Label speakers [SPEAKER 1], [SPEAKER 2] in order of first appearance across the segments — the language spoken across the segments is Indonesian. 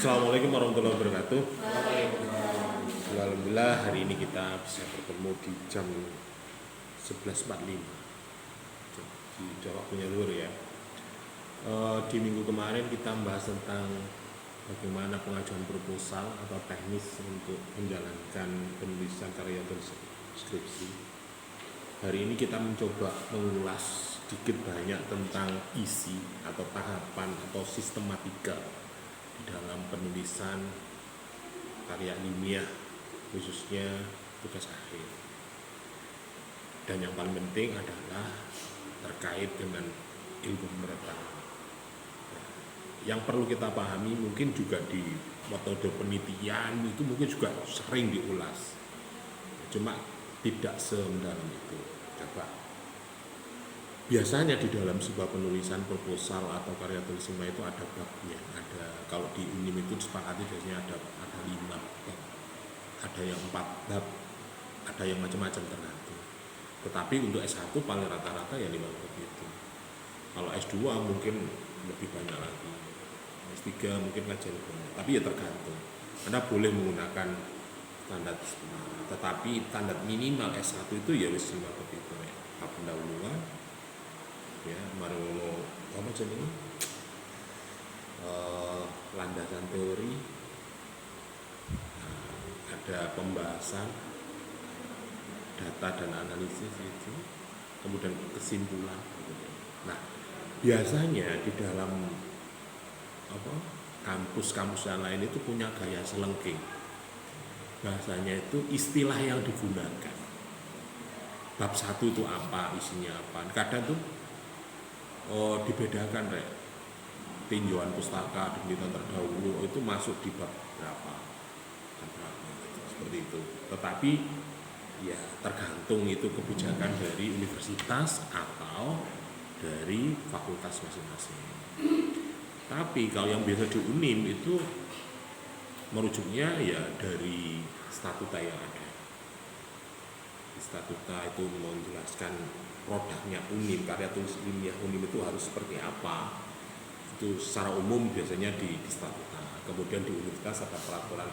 [SPEAKER 1] Assalamualaikum warahmatullahi wabarakatuh. Alhamdulillah hari ini kita bisa bertemu di jam 11.45 di waktunya luar ya. Di minggu kemarin kita membahas tentang bagaimana pengajuan proposal atau teknis untuk menjalankan penulisan karya skripsi. Hari ini kita mencoba mengulas sedikit banyak tentang isi atau tahapan atau sistematika di dalam penulisan karya ilmiah, khususnya tugas akhir. Dan yang paling penting adalah terkait dengan ilmu pengetahuan. Yang perlu kita pahami mungkin juga di metode penelitian itu mungkin juga sering diulas, cuma tidak semendalam itu. Coba biasanya di dalam sebuah penulisan proposal atau karya tulis ilmiah itu ada babnya, ada kalau di UNIM itu disepakati biasanya ada 5 bab, ada yang 4 bab, ada yang macam-macam tergantung. Tetapi untuk S1 paling rata-rata ya 5 bab itu. Kalau S2 mungkin lebih banyak lagi, S3 mungkin kajian lebih banyak, tapi ya tergantung. Anda boleh menggunakan standar setengah, tetapi standar minimal S1 itu ya wis 5 bab itu ya. Bab pendahuluan, ya, marono apa jenenge? Landasan teori, ada pembahasan data dan analisis itu, kemudian kesimpulan. Nah, biasanya di dalam kampus-kampus yang lain itu punya gaya selengking. Bahasanya itu istilah yang digunakan. Bab 1 itu apa, isinya apa. Kadang tuh dibedakan tinjauan pustaka penelitian terdahulu itu masuk di bab berapa seperti itu. Tetapi ya tergantung itu kebijakan dari universitas atau dari fakultas masing-masing. Tapi kalau yang biasa di UNIM itu merujuknya ya dari statuta yang ada. Statuta itu menjelaskan produknya UNIM, karya tulis ilmiah UNIM itu harus seperti apa. Itu secara umum biasanya di statuta. Kemudian di universitas ada peraturan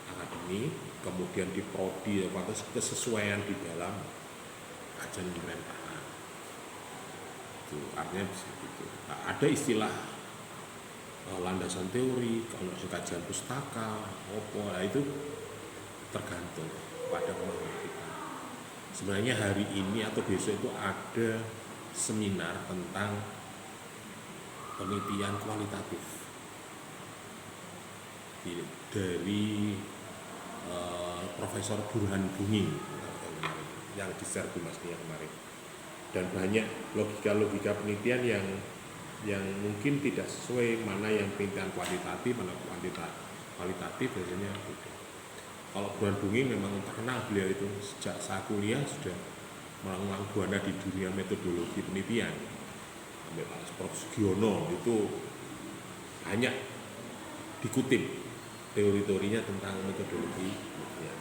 [SPEAKER 1] akademik, kemudian di prodi atau kesesuaian di dalam kajian pemerintahan. Itu artinya bisa gitu. Nah, ada istilah landasan teori, kalau kajian pustaka, nah itu tergantung pada pemahaman kita. Sebenarnya hari ini atau besok itu ada seminar tentang penelitian kualitatif dari Profesor Burhan Bunging yang di Serbumasnia kemarin, dan banyak logika-logika penelitian yang mungkin tidak sesuai, mana yang penelitian kualitatif, mana kualitatif biasanya beda. Kalau Burhan Bunging memang terkenal, beliau itu sejak saat kuliah sudah melakukan buana di dunia metodologi penelitian. Prof. Sugiono itu banyak dikutip teori-teorinya tentang metodologi penelitian.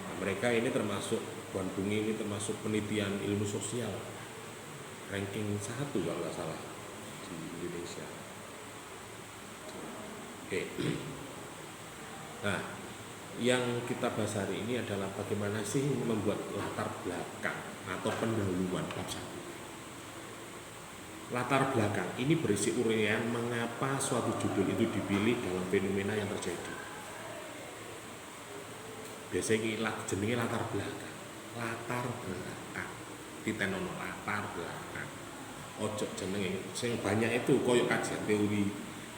[SPEAKER 1] Nah, mereka ini termasuk Burhan Bunging ini termasuk penelitian ilmu sosial ranking 1 kalau nggak salah di Indonesia. Oke. Nah, yang kita bahas hari ini adalah bagaimana sih membuat latar belakang atau pendahuluan bab 1. Latar belakang ini berisi uraian mengapa suatu judul itu dipilih dalam fenomena yang terjadi. Biasanya jenenge latar belakang. Latar belakang. Ditenono latar belakang. Ojo jenenge sing banyak itu koyo kajian teori.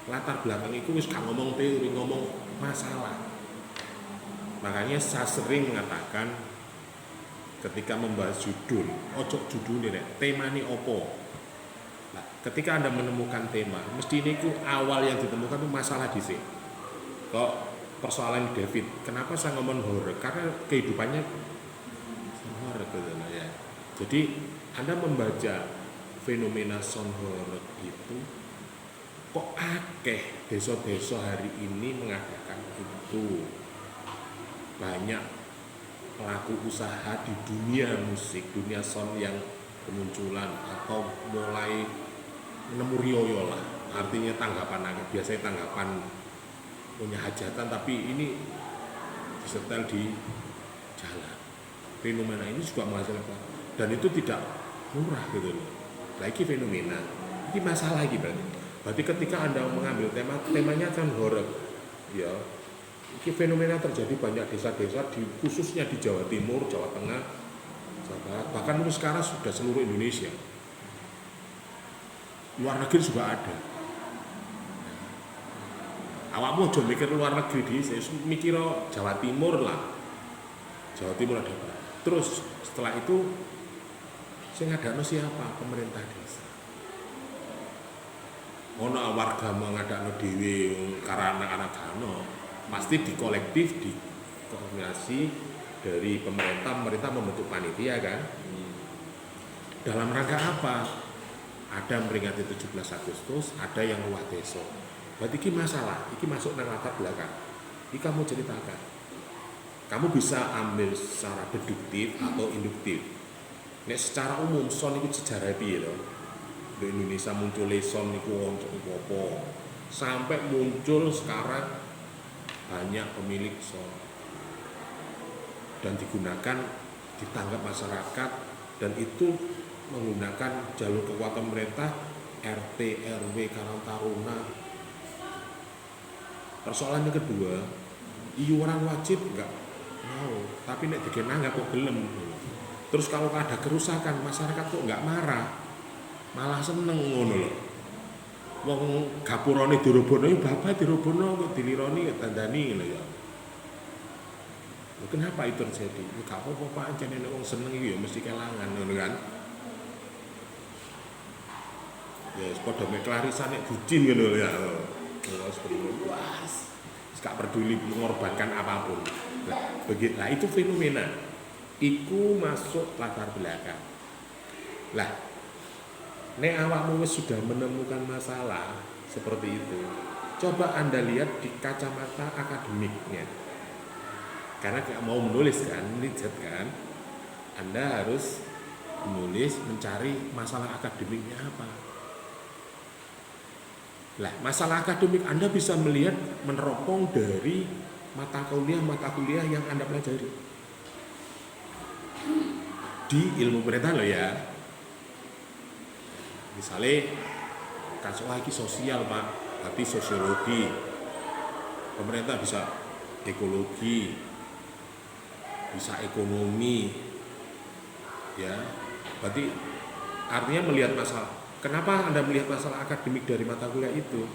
[SPEAKER 1] Latar belakang itu wis gak ngomong teori, ngomong masalah. Makanya saya sering mengatakan ketika membahas judul, ojo judulnya temane opo. Nah, ketika Anda menemukan tema, mesti ini awal yang ditemukan itu masalah di sini. Kok persoalan David, kenapa saya ngomong horor? Karena kehidupannya horor gitu ya. Jadi Anda membaca fenomena sound horor itu, kok akeh desa-desa hari ini mengadakan itu. Banyak pelaku usaha di dunia musik, dunia sound yang kemunculan atau mulai nemu riyo lah. artinya tanggapan akeh, biasanya tanggapan punya hajatan, tapi ini disetel di jalan. Fenomena ini juga menghasilkan, dan itu tidak murah gitu loh. Lagi fenomena, ini masalah lagi berarti ketika Anda mengambil temanya kan horor, ya, ini fenomena terjadi banyak desa-desa, khususnya di Jawa Timur, Jawa Tengah, Jawa Barat, bahkan sekarang sudah seluruh Indonesia. Luar negeri juga ada. Awakmu aja mikir luar negeri mikir Jawa Timur lah. Jawa Timur ada apa? Terus setelah itu saya ngadakno siapa? Pemerintah desa. Ono warga mengadakno dhewe karena anak-anak kano, pasti di kolektif, di koordinasi dari pemerintah membentuk panitia kan. Dalam rangka apa? Ada memperingati 17 Agustus, ada yang luar desa. Berarti ini masalah, ini masuk nang latar belakang. Ini kamu ceritakan. Kamu bisa ambil secara deduktif atau induktif. Nek secara umum son itu sejarah piye lho. Di Indonesia muncul son niku apa? Sampai muncul sekarang banyak pemilik son. Dan digunakan, ditanggap masyarakat, dan itu menggunakan jalur kekuatan pemerintah, RT, RW, Karang Taruna. Persoalan yang kedua, iuran wajib enggak mau, tapi nek dikenang kok gelem. Terus kalau ada kerusakan, masyarakat kok enggak marah, malah seneng ngono lho. Wong gapurane dirobono, bapak dirobono kok dilironi kok dandani lho ya. Kenapa itu terjadi? Enggak apa-apa Pak, jane nek wong seneng iki ya mesti kelangan ngono kan. Ya padha mek klarisan nek bucin ngono ya. Luas. Gak peduli mengorbankan apapun. Nah, itu fenomena. Iku masuk latar belakang. Lah, nek awakmu sudah menemukan masalah seperti itu, coba Anda lihat di kacamata akademiknya. Karena kayak mau menulis kan, riset kan, Anda harus menulis, mencari masalah akademiknya apa. Lah, masalah akademik Anda bisa melihat meneropong dari mata kuliah yang Anda pelajari di ilmu pemerintahan loh ya. Misalnya kasus lagi sosial Pak, berarti sosiologi. Pemerintah bisa ekologi, bisa ekonomi, ya. Berarti artinya melihat masalah. Kenapa Anda melihat masalah akademik dari mata kuliah itu?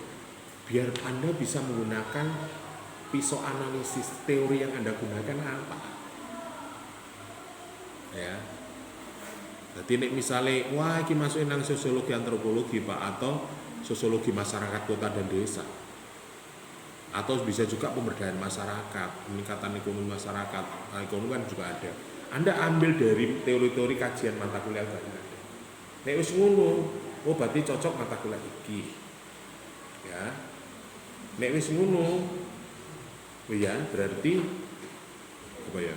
[SPEAKER 1] Biar Anda bisa menggunakan pisau analisis teori yang Anda gunakan apa? Ya. Jadi misalnya, wah ini masukin nang sosiologi antropologi Pak, atau sosiologi masyarakat kota dan desa. Atau bisa juga pemberdayaan masyarakat, peningkatan ekonomi masyarakat. Nah, ekonomi kan juga ada. Anda ambil dari teori-teori kajian mata kuliah tadi. Nek wis ngono, oh berarti cocok mata kuliah iki. Ya. Nek wis ngono, ya berarti apa ya?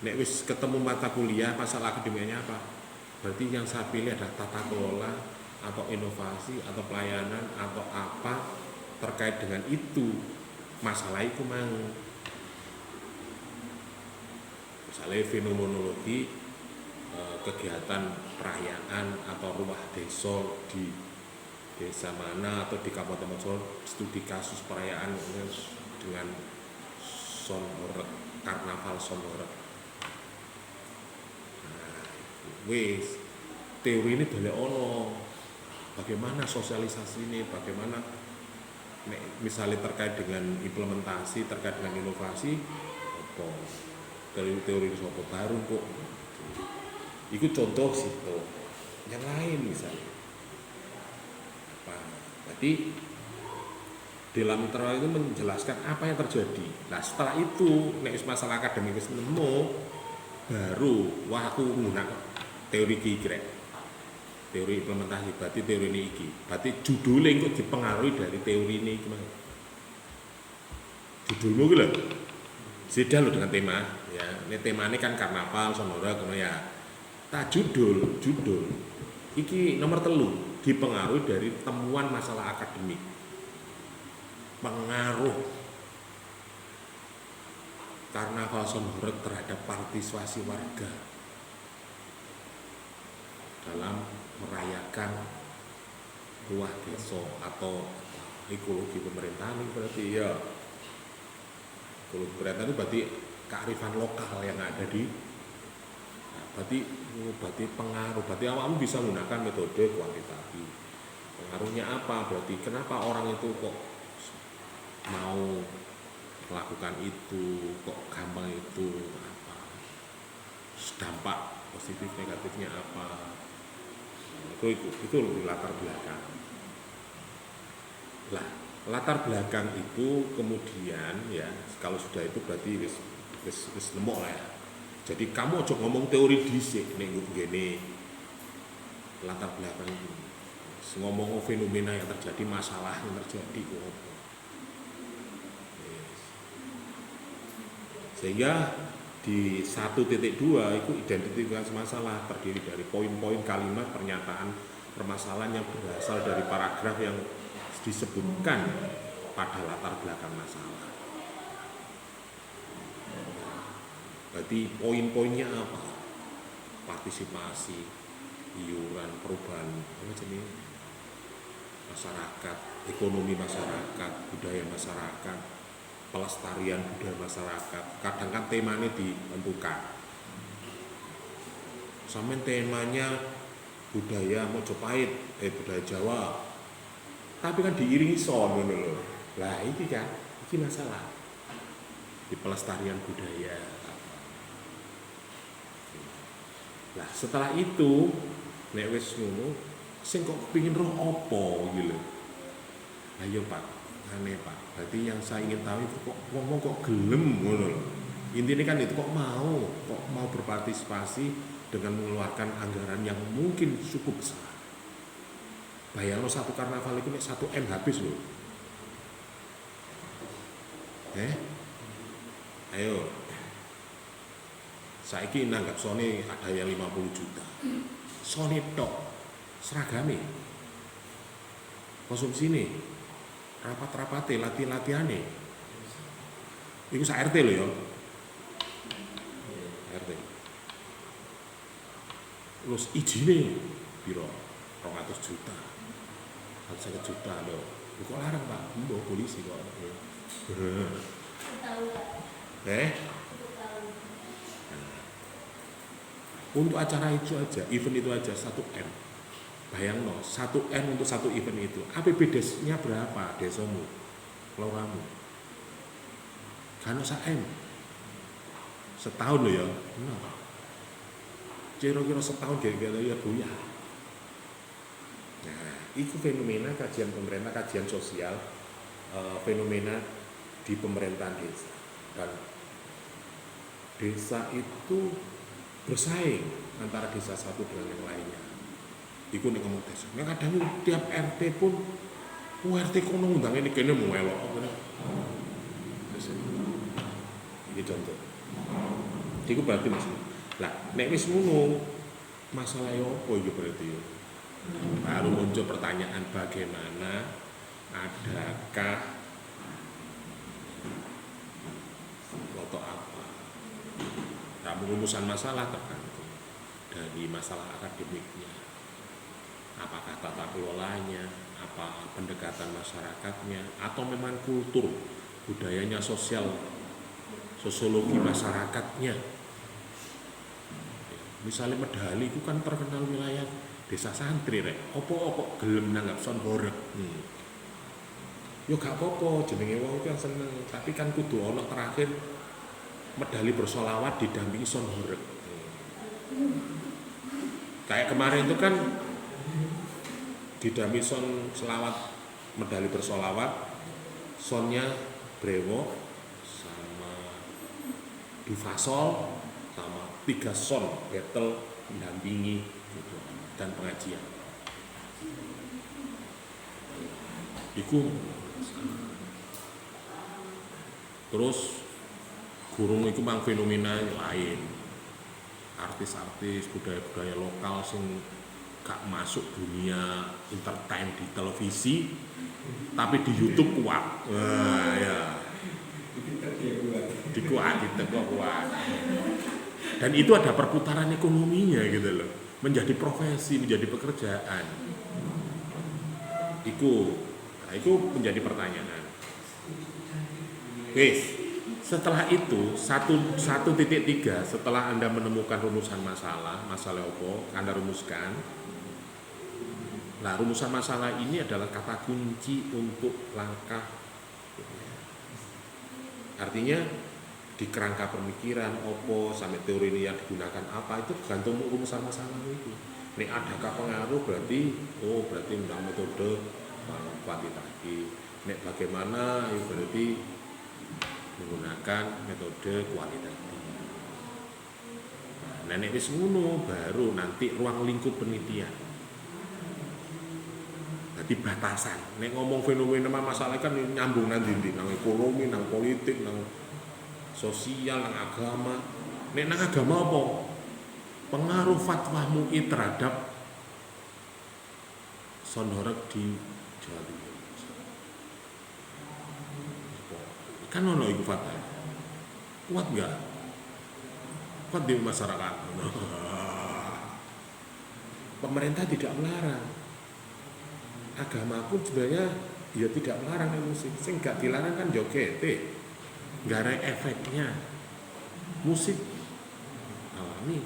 [SPEAKER 1] Nek wis ketemu mata kuliah, masalah akademiknya apa? Berarti yang saya pilih adalah tata kelola atau inovasi atau pelayanan atau apa terkait dengan itu. Masalah itu mang. Misalnya fenomenologi, kegiatan perayaan atau rumah desa di desa mana atau di kabupaten Mojo, studi kasus perayaan dengan sonor karnaval sonor. Nah, wis teori ini boleh ono. Bagaimana sosialisasi ini? Bagaimana misalnya terkait dengan implementasi, terkait dengan inovasi, apa teori-teori sopo baru kok. Itu contoh situ. Yang lain misalnya. Jadi dalam internal itu menjelaskan apa yang terjadi. Nah setelah itu, nek masalah akademik wis nemu, baru wah aku menggunakan teori kikrek, teori implementasi. Berarti teori ini iki. Berarti judulnya itu dipengaruhi dari teori ini gimana? Judulmu gitu loh. Beda loh dengan tema. Ya, ini tema ini kan karnaval, sonora, gitu ya. Tak judul iki nomor 3. dipengaruhi dari temuan masalah akademik. Pengaruh Karnaval Sonhoreg terhadap partisipasi warga dalam merayakan ruah desa atau ekologi pemerintahan itu berarti ya. Ekologi pemerintahan itu berarti kearifan lokal yang ada di berarti pengaruh, berarti awakmu bisa menggunakan metode kuantitatif. Pengaruhnya apa? Berarti kenapa orang itu kok mau melakukan itu, kok gampang itu, apa dampak positif negatifnya apa, itu lebih latar belakang. Lah, latar belakang itu kemudian ya kalau sudah itu berarti wis nemu lah ya. Jadi kamu aja ngomong teori dhisik ning ngene latar belakang itu. Ngomong fenomena yang terjadi, masalah yang terjadi kok. Sehingga di 1.2 itu identifikasi masalah terdiri dari poin-poin kalimat pernyataan permasalahan yang berasal dari paragraf yang disebutkan pada latar belakang masalah. Berarti poin-poinnya apa? Partisipasi, iuran, perubahan masyarakat, ekonomi masyarakat, budaya masyarakat, pelestarian budaya masyarakat. Kadang kan temanya ditentukan. Sampai temanya budaya Mojopahit, budaya Jawa. Tapi kan diiringi son ngono lho. Lah iki kan, iki masalah. Di pelestarian budaya. Lah setelah itu nek wis ngono sing kok kepengin roh apa iki lho. Lah yo Pak, aneh Pak. Berarti yang saya ingin tahu itu kok ngomong kok gelem ngono lho. Intinya kan itu kok mau berpartisipasi dengan mengeluarkan anggaran yang mungkin cukup besar. Bayangno satu karnaval itu nek 1 M habis lho. Ayo. Saiki nanggap sone ada yang 50 juta. Sone tok. Seragame. Konsumsine. Rapat-rapate, latihan-latihane. Iku sak RT lho ya. RT. Terus ijine piro? 200 juta. 150 juta lho. Kok larang Pak? Mbok polisi kok. Untuk acara itu aja, event itu aja 1 M. Bayang no, 1 M untuk satu event itu. APBD-nya berapa desamu? Keloramu? Kan 1 M. Setahun loh ya. Nah. Kira-kira setahun kira-kira ya buyar. Nah, itu fenomena kajian pemerintah, kajian sosial, fenomena di pemerintahan desa. Dan desa itu bersaing antara desa satu dengan yang lainnya. Iku nek ngomong desa. Nek kadang tiap RT pun RT kono ngundang ini kene mau elok ngene. Iki contoh. Iku berarti Mas. Lah, nek wis ngono masalah yo apa iki berarti yo? Baru muncul pertanyaan bagaimana adakah atau apa? Nah, perumusan masalah tergantung dari masalah akademiknya. Apakah tata kelolanya, apa pendekatan masyarakatnya, atau memang kultur, budayanya, sosiologi masyarakatnya. Misalnya Medali itu kan terkenal wilayah desa santri rek. Opo kok gelem nanggap Sonhoreg. Yo gak apa-apa jenenge wong iki seneng, tapi kan kudu ana terakhir Medali bersolawat didampingi Sonhoreg. Kayak kemarin itu kan didampingi selawat Medali bersolawat, sonnya Brewo sama Dufasol sama 3 son battle mendampingi gitu, dan pengajian. Iku terus burung itu mang fenomena lain, artis-artis budaya-budaya lokal sing gak masuk dunia entertain di televisi, tapi di YouTube kuat. Wah, ya. Dikuat, kuat. Dan itu ada perputaran ekonominya gitu loh. Menjadi profesi, menjadi pekerjaan. Itu menjadi pertanyaan. Oke, setelah itu 1.3 setelah Anda menemukan rumusan masalah apa Anda rumuskan. Nah, rumusan masalah ini adalah kata kunci untuk langkah. Artinya di kerangka pemikiran opo sampai teori ini yang digunakan apa itu tergantung rumusan masalah itu. Nek adakah pengaruh berarti tentang metode kuantitatif. Nek bagaimana itu berarti menggunakan metode kualitatif. Nah, nek wis ngono baru nanti ruang lingkup penelitian. Jadi batasan. Nek ngomong fenomena masalah kan nyambung nanti nang ekonomi, nang politik, nang sosial, nang agama. Nek nang agama apa? Pengaruh fatwa MUI terhadap Sonorek di Jawa Timur. Kan ono iku fatwa. Kuat enggak? Kuat di masyarakat. Pemerintah tidak melarang. Agama pun sebenarnya ya tidak melarang musik. Sing gak dilarang kan joget, nggak ada efeknya. Musik alami.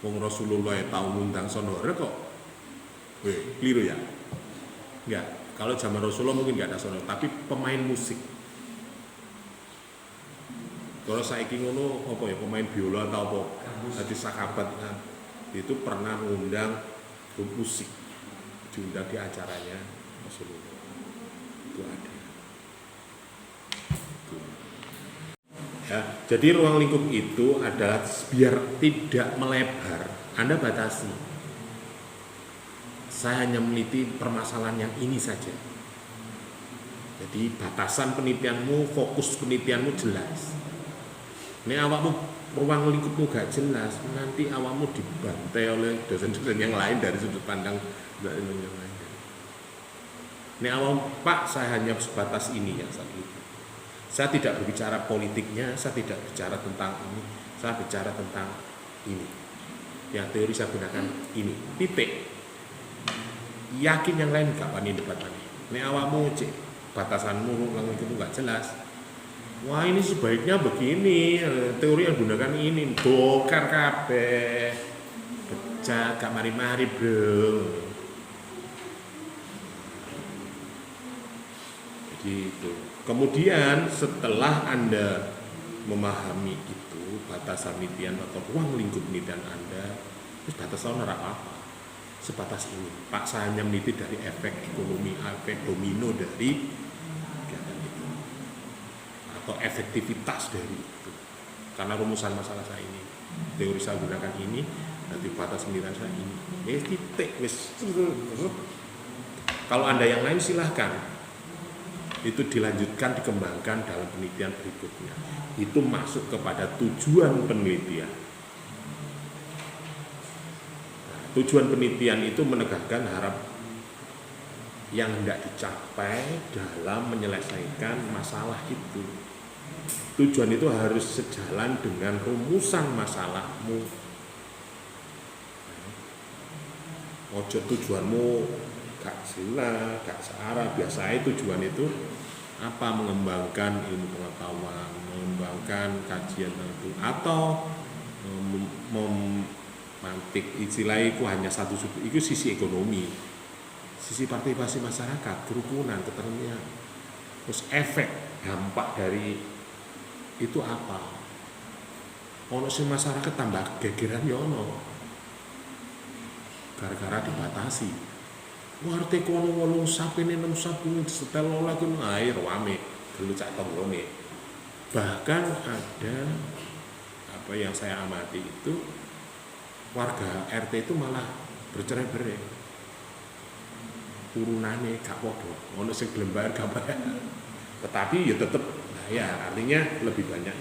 [SPEAKER 1] Wong Rasulullah tahu ngundang Sonorek kok. Keliru ya? Enggak. Kalau zaman Rasulullah mungkin nggak ada Sonorek, tapi pemain musik. Kalau saiki ngono apa ya, pemain biola atau apa? Jadi sahabat kan itu pernah mengundang grup musik, diundang di acaranya Rasulullah. Itu ada. Itu. Ya, jadi ruang lingkup itu adalah biar tidak melebar, Anda batasi. Saya hanya meneliti permasalahan yang ini saja. Jadi batasan penelitianmu, fokus penelitianmu jelas. Ini awakmu ruang lingkupmu gak jelas, nanti awakmu dibantai oleh dosen-dosen yang lain dari sudut pandang yang lain. Ini awam Pak, saya hanya sebatas ini yang saya itu. Saya tidak berbicara politiknya, saya tidak bicara tentang ini, saya bicara tentang ini. Yang teori saya gunakan ini. Titik. Yakin yang lain gak wani debat wani. Ini awakmu cek batasanmu ruang lingkupmu gak jelas. Wah ini sebaiknya begini, teori yang gunakan ini, bongkar kabeh, pecah, gak mari-mari bro. Jadi itu. Kemudian setelah Anda memahami itu, batasan penelitian atau ruang lingkup penelitian Anda, terus batasan apa? Sebatas ini. Pak, saya hanya meneliti dari efek ekonomi, efek domino dari atau efektivitas dari itu. Karena rumusan masalah saya ini, teori saya gunakan ini, nanti batas penelitian saya ini. Titik wis. Kalau Anda yang lain silahkan. Itu dilanjutkan, dikembangkan dalam penelitian berikutnya. Itu masuk kepada tujuan penelitian. Nah, tujuan penelitian itu menegakkan harap yang hendak dicapai dalam menyelesaikan masalah itu. Tujuan itu harus sejalan dengan rumusan masalahmu. Ojo tujuanmu gak jelas, gak searah. Biasanya tujuan itu apa? Mengembangkan ilmu pengetahuan, mengembangkan kajian itu, atau memantik istilahnya itu hanya satu sudut. Itu sisi ekonomi, sisi partisipasi masyarakat, kerukunan, keterlibatan. Terus efek dampak dari itu apa? Ono sing masyarakat tambah gegeran ya ono. Gara-gara dibatasi. Warte kono 8 sapene 6 sapu setel lagi air rame, dulu cak tonggone. Bahkan ada apa yang saya amati itu warga RT itu malah bercerai-berai. Turunane gak podo, ono sing gelem bayar gak bayar. Tetapi ya tetap ya artinya lebih banyak.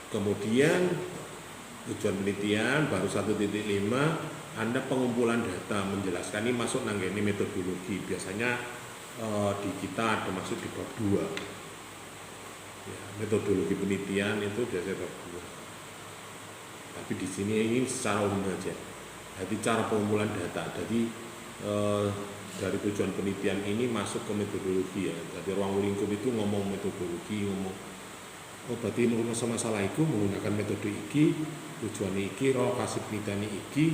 [SPEAKER 1] Kemudian tujuan penelitian baru 1.5 Anda pengumpulan data menjelaskan ini masuk nanggini metodologi biasanya di kita ada masuk di bab 2 ya, metodologi penelitian itu biasanya bab 2 tapi di sini ini secara umum aja jadi cara pengumpulan data jadi dari tujuan penelitian ini masuk ke metodologi ya jadi ruang lingkup itu ngomong metodologi ngomong berarti menurut masalah itu menggunakan metode iki tujuan iki lokasi penelitian iki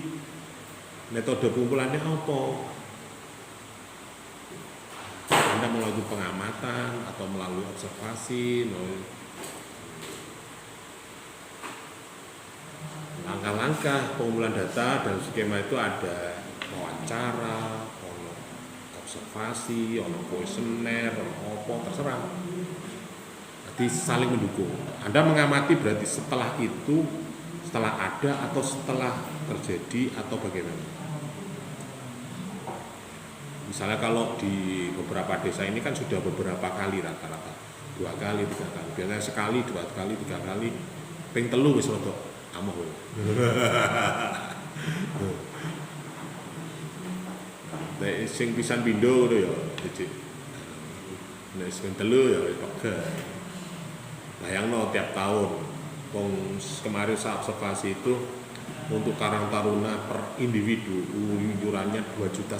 [SPEAKER 1] metode pengumpulannya apa Anda melalui pengamatan atau melalui observasi langkah-langkah pengumpulan data dan skema itu ada wawancara observasi, kuesioner, apa terserah jadi saling mendukung Anda mengamati berarti setelah itu setelah ada atau setelah terjadi atau bagaimana misalnya kalau di beberapa desa ini kan sudah beberapa kali rata-rata 2 kali, 3 kali biasanya sekali, 2 kali, 3 kali ping telu wis rodok amoh nek sing pisan pindho ngono ya cicik nek sing telu ya kok bayangno tiap tahun wong kemarin saya observasi itu untuk Karang Taruna per individu iurannya 2,5 juta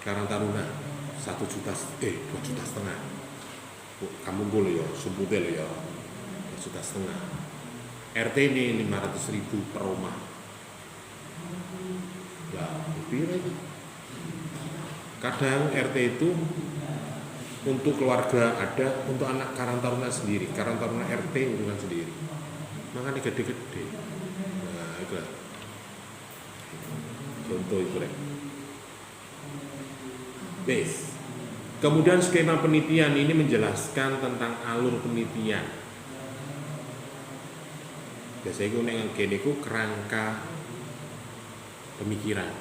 [SPEAKER 1] Karang Taruna 2,5 juta kamu boleh ya sumpute lho ya 2,5 juta RT ini 500.000 per rumah ya kadang RT itu untuk keluarga ada untuk anak Karang Taruna sendiri Karang Taruna RT urusan sendiri makanya gede-gede nah itu lah contoh itu deh kemudian skema penelitian ini menjelaskan tentang alur penelitian biasanya itu yang gini itu kerangka pemikiran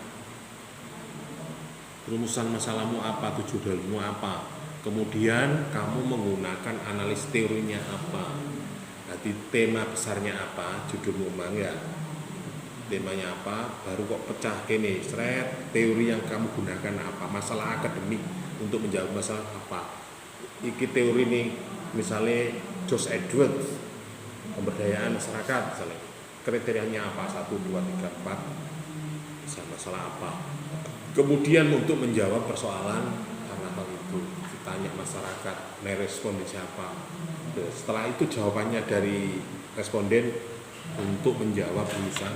[SPEAKER 1] rumusan masalahmu apa tujuanmu apa kemudian kamu menggunakan analis teorinya apa nanti tema besarnya apa judul umang ya temanya apa baru kok pecah kene seret teori yang kamu gunakan apa masalah akademik untuk menjawab masalah apa iki teori ini misalnya George Edwards pemberdayaan masyarakat misalnya kriterianya apa 1, 2, 3, 4 masalah apa kemudian untuk menjawab persoalan karena hal itu ditanya masyarakat merespon siapa setelah itu jawabannya dari responden untuk menjawab rumusan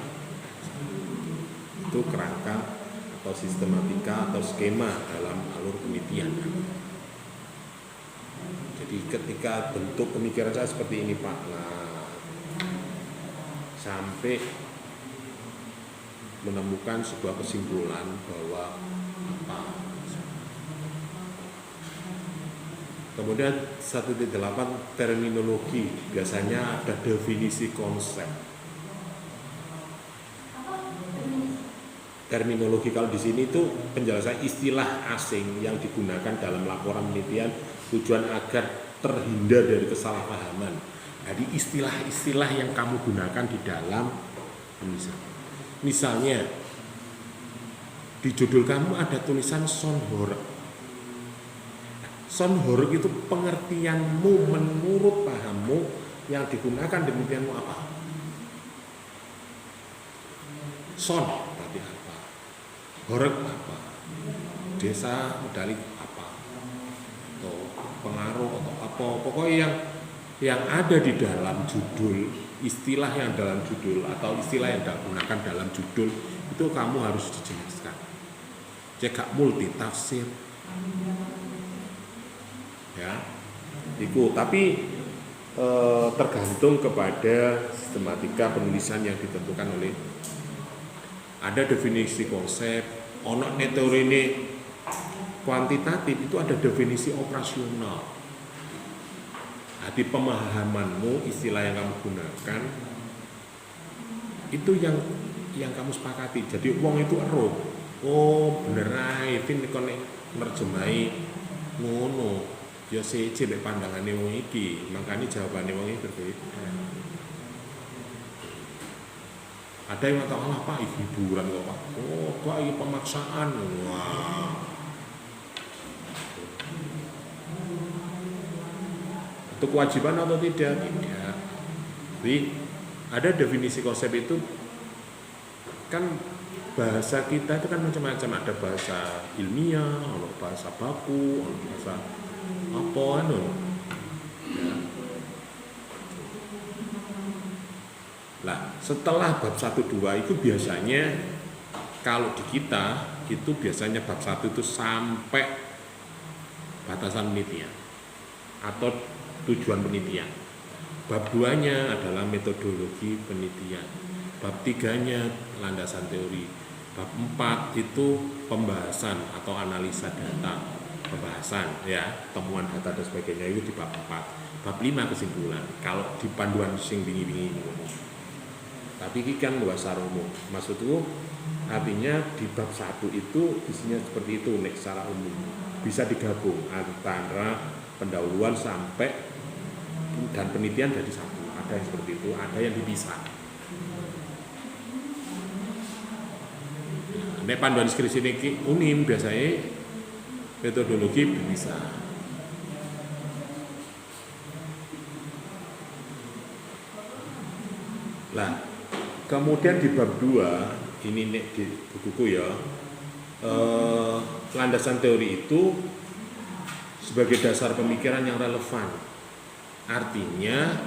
[SPEAKER 1] itu kerangka atau sistematika atau skema dalam alur penelitian jadi ketika bentuk pemikiran saya seperti ini Pak nah, sampai menemukan sebuah kesimpulan bahwa apa kemudian 1.8 terminologi biasanya ada definisi konsep terminologi kalau di sini itu penjelasan istilah asing yang digunakan dalam laporan penelitian tujuan agar terhindar dari kesalahpahaman. Jadi istilah-istilah yang kamu gunakan di dalam misalnya di judul kamu ada tulisan sonhorek. Sonhorek itu pengertianmu menurut pahammu yang digunakan di penelitianmu apa? Son berarti apa? Horek apa? Desa medali apa? Atau pengaruh atau apa? Pokoknya yang ada di dalam judul, istilah yang dalam judul atau istilah yang digunakan dalam judul itu kamu harus dijelaskan. Cek multi tafsir. Ya. Itu tapi tergantung kepada sistematika penulisan yang ditentukan oleh ada definisi konsep, ono teori ini kuantitatif itu ada definisi operasional. Jadi pemahamanmu istilah yang kamu gunakan itu yang kamu sepakati. Jadi wong itu oh bener ae fin nek nerjemahi ngono. Ya siji mek pandangane wong iki, makanya jawabane wong iki berbeda. Ada yang mengatakan apa hiburan kok Pak? Oh, kok ini pemaksaan. Wah. Itu kewajiban atau tidak? Tidak. Jadi ada definisi konsep itu kan bahasa kita itu kan macam-macam, ada bahasa ilmiah, ada bahasa baku, ada bahasa apa anu. Ya. Lah, setelah bab 1 2 itu biasanya kalau di kita itu biasanya bab 1 itu sampai batasan penelitian atau tujuan penelitian. Bab 2-nya adalah metodologi penelitian. Bab 3-nya landasan teori. Bab 4 itu pembahasan atau analisa data, pembahasan ya, temuan data dan sebagainya itu di bab 4. Bab 5 kesimpulan. Kalau di panduan sing bingi-bingi ini. Tapi ini kan luas umum. Maksudku artinya di bab 1 itu isinya seperti itu nek secara umum. Bisa digabung antara pendahuluan sampai dan penelitian jadi satu. Ada yang seperti itu, ada yang dipisah. Nek panduan skripsi ini unim biasanya metodologi bisa. Lah, kemudian di bab 2 ini nek di bukuku ya, landasan teori itu sebagai dasar pemikiran yang relevan. Artinya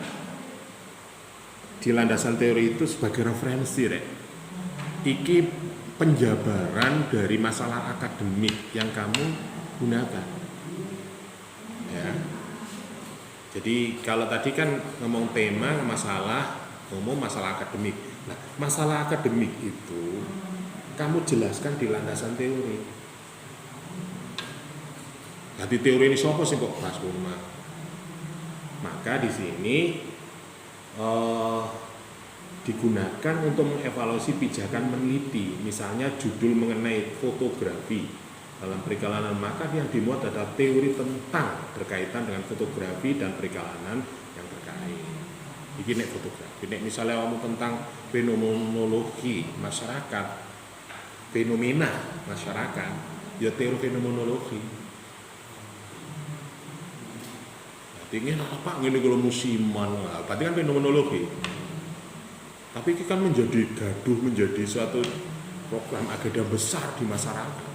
[SPEAKER 1] di landasan teori itu sebagai referensi rek. Iki penjabaran dari masalah akademik yang kamu gunakan. Ya. Jadi kalau tadi kan ngomong tema masalah umum, masalah akademik. Nah, masalah akademik itu kamu jelaskan di landasan teori. Jadi teori ini siapa sih kok bahas rumah? Maka di sini digunakan untuk mengevaluasi pijakan meneliti, misalnya judul mengenai fotografi dalam perikanan, maka yang dimuat adalah teori tentang berkaitan dengan fotografi dan perikanan yang terkait. Ini fotografi, misalnya kamu tentang fenomenologi masyarakat, fenomena masyarakat, ya teori fenomenologi. Ingin apa ngene kalau musiman, berarti kan fenomenologi. Tapi ini kan menjadi gaduh, menjadi suatu program agenda besar di masyarakat.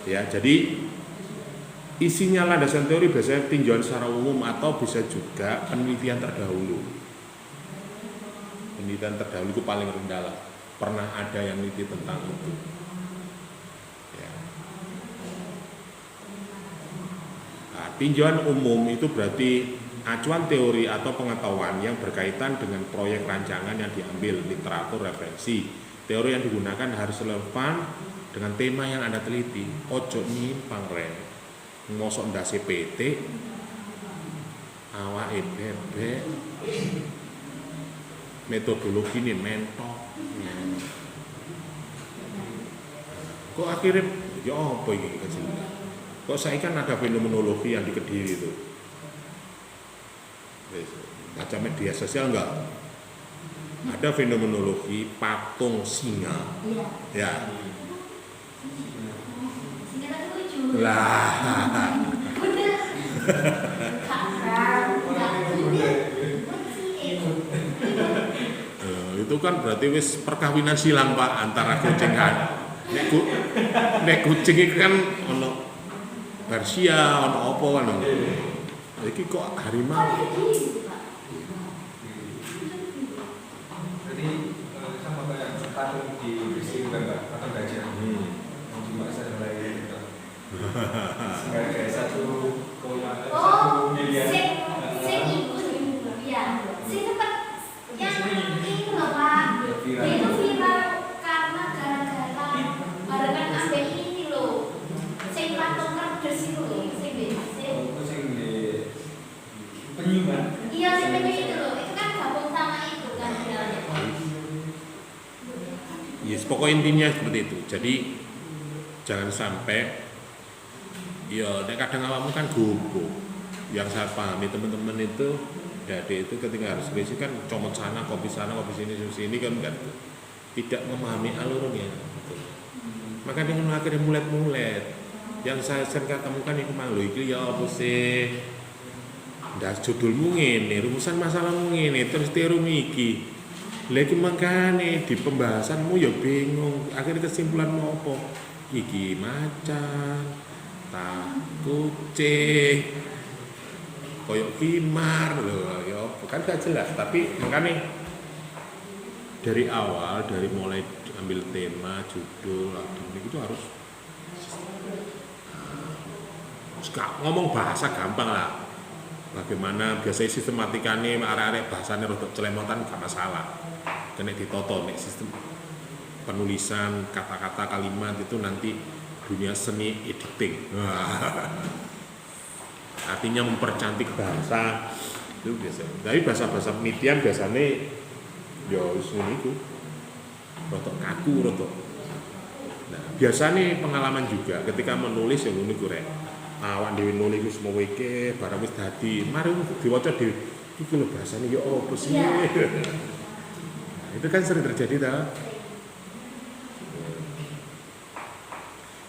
[SPEAKER 1] Ya, jadi isinya landasan teori biasanya tinjauan secara umum atau bisa juga penelitian terdahulu. Penelitian terdahulu itu paling rendah lah. Pernah ada yang meneliti tentang itu. Tinjauan umum itu berarti acuan teori atau pengetahuan yang berkaitan dengan proyek rancangan yang diambil, literatur, referensi. Teori yang digunakan harus relevan dengan tema yang Anda teliti. Ojo nyimpang rek. Mosok ndase PT awake bebek. Metodologi ini mentok. Kok akhirnya ya apa ini kecil? Kok saya kan ada fenomenologi yang di Kediri itu, baca media sosial enggak? Ada fenomenologi patung singa, ya. Lah, itu kan berarti wis perkawinan silang Pak antara kucing kan. Nek kucing itu kan ono Garcia, ono apa kan? Iki kok harimau?
[SPEAKER 2] Jadi sama kayak patung di Besi Bangga, patung gajah. Cuma saya mulai gitu. Sebagai satu miliar.
[SPEAKER 3] Sing ikut ya. Sing tempat yang itu loh Pak. Itu viral karena gara-gara barengan ambek ini loh. Sing patung kerdes itu loh. Sing
[SPEAKER 2] di penyu kan?
[SPEAKER 3] Iya, sing penyu itu loh. Itu kan gabung sama itu kan.
[SPEAKER 1] Yes, pokoknya pokok intinya seperti itu. Jadi jangan sampai ya nek kadang awakmu kan gopo. Yang saya pahami teman-teman itu adik itu ketika harus skripsi kan comot sana, kopi sini kan enggak, tidak memahami alurnya. Maka dengan akhirnya mulet-mulet. Yang saya sering ketemukan itu mang lho iki ya apa sih? Ndas judulmu ngene, rumusan masalahmu ngene, terus tiru iki. Lha iki mangkane di pembahasanmu ya bingung. Akhirnya kesimpulanmu apa? Iki macan, kucing, koyok kimar loh, ya bukan gak jelas. Tapi makanya dari awal, dari mulai ambil tema, judul, itu harus ngomong bahasa gampang lah. Bagaimana biasanya sistematikanya arek-arek bahasanya rodok celemotan gak masalah. Kena ditoto nek sistem penulisan kata-kata kalimat itu nanti dunia seni editing. Artinya mempercantik bahasa itu biasa. Tapi bahasa-bahasa penelitian biasanya ya wis ngono iku. Rodok kaku rodok. Nah, biasanya pengalaman juga ketika menulis ya ngono iku rek. Awak dhewe nulis wis mau iki barang wis dadi, mari diwaca dhewe. Iki lho bahasane ya opo sih? Nah, itu kan sering terjadi ta.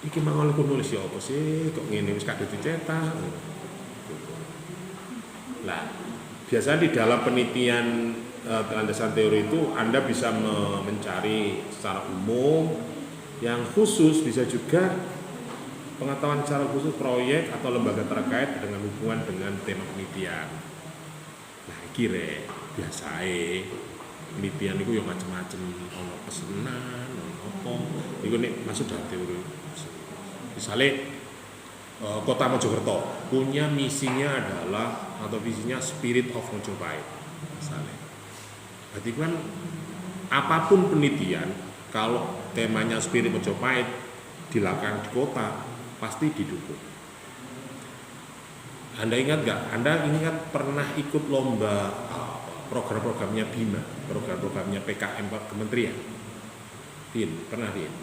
[SPEAKER 1] Iki mangol aku nulis ya apa sih kok ngene wis kadung dicetak. Lah, biasa di dalam penelitian landasan teori itu Anda bisa mencari secara umum yang khusus, bisa juga pengetahuan secara khusus proyek atau lembaga terkait dengan hubungan dengan tema penelitian. Nah, kira biasae penelitian itu yang macam-macam, ono pesenan, ono apa, itu nih masuk dalam teori. Misalnya Kota Mojokerto punya misinya adalah atau visinya Spirit of Mojopahit, misalnya. Berarti kan apapun penelitian, kalau temanya Spirit Mojopahit dilakukan di kota, pasti didukung. Anda ingat nggak? Anda ingat pernah ikut lomba program-programnya BIMA, program-programnya PKM Kementerian? Pernah Rin?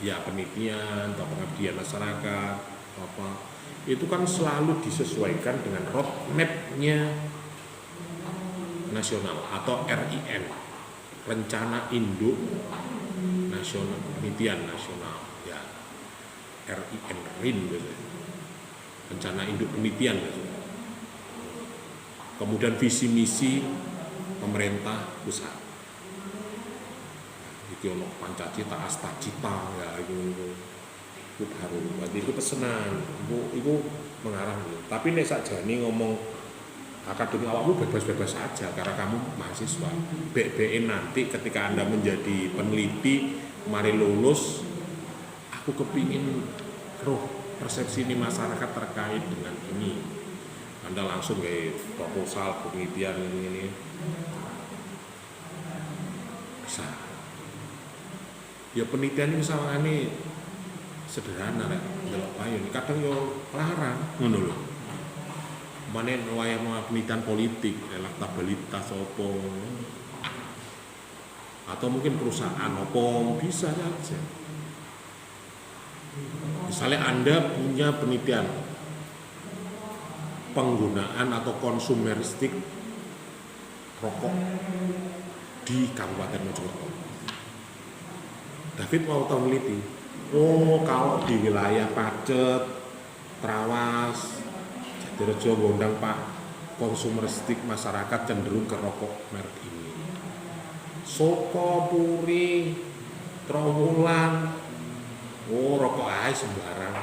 [SPEAKER 1] Ya penelitian atau pengabdian masyarakat apa itu kan selalu disesuaikan dengan roadmap-nya nasional atau RIN, Rencana Induk Nasional Penelitian Nasional, ya RIN gitu. Rencana Induk Penelitian gitu. Kemudian visi misi pemerintah pusat. Itu ono Pancacita, Astacita, ya itu baru. Berarti itu pesenan, itu mengarah gitu. Tapi nek sakjane ngomong akademi awakmu bebas-bebas saja karena kamu mahasiswa. BBN nanti ketika Anda menjadi peneliti, mari lulus, aku kepingin roh persepsi ini masyarakat terkait dengan ini. Anda langsung kayak proposal penelitian ini bisa. Ya penelitian ini misalnya ini sederhana rek, delok payung. Kadang yo larang ngono lho. Mane wayah penelitian politik, elektabilitas opo. Atau mungkin perusahaan opo bisa saja. Misalnya Anda punya penelitian penggunaan atau konsumeristik rokok di Kabupaten Mojokerto. David mau tahu meneliti, kalau di wilayah Pacet, Trawas, Jatirejo, Gondang Pak, konsumeristik masyarakat cenderung ke rokok merek ini. Soko, Puri, Trawulan, rokok aja sembarang.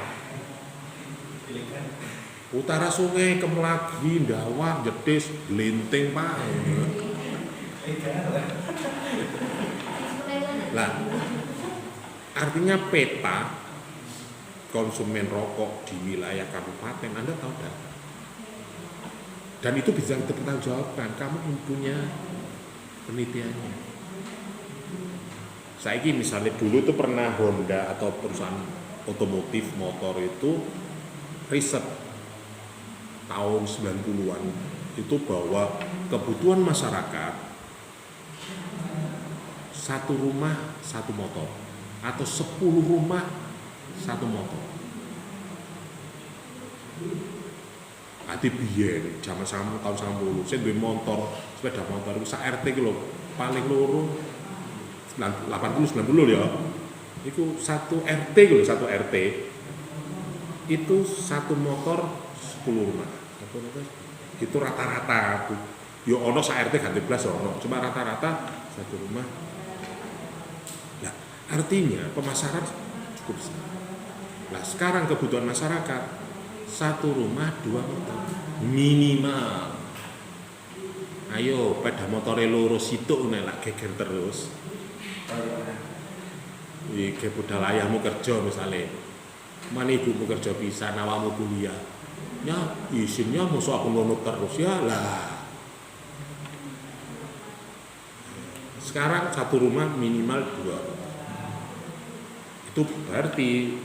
[SPEAKER 1] Utara Sungai, Kemelagi, Ndawang, Jetis, Linting Pak. Lah, artinya peta konsumen rokok di wilayah kabupaten Anda tahu data. Dan itu bisa dipertanggungjawabkan, kamu punya penelitiannya. Saiki misalnya dulu tuh pernah Honda atau perusahaan otomotif motor itu riset tahun 90-an itu bahwa kebutuhan masyarakat satu rumah satu motor atau 10 rumah satu motor. Ati biyen zaman tahun 90 sing duwe motor, sepeda motor iku sak RT ki lho paling loro 80 90 ya. Iku satu RT ki lho, satu RT itu satu motor 10 rumah. Itu rata-rata. Yo ono sak RT ganti blas ono, cuma rata-rata satu rumah. Nah, artinya pemasaran cukup besar. Nah, sekarang kebutuhan masyarakat satu rumah 2 motor minimal. Ayo sepeda motore loro situk nek lak geger terus. Iki budal ayahmu kerja misalnya. Mana ibumu kerja bisa nawamu kuliah. Ya izinnya musuh aku ngono terus ya lah. Sekarang satu rumah minimal 2. Itu berarti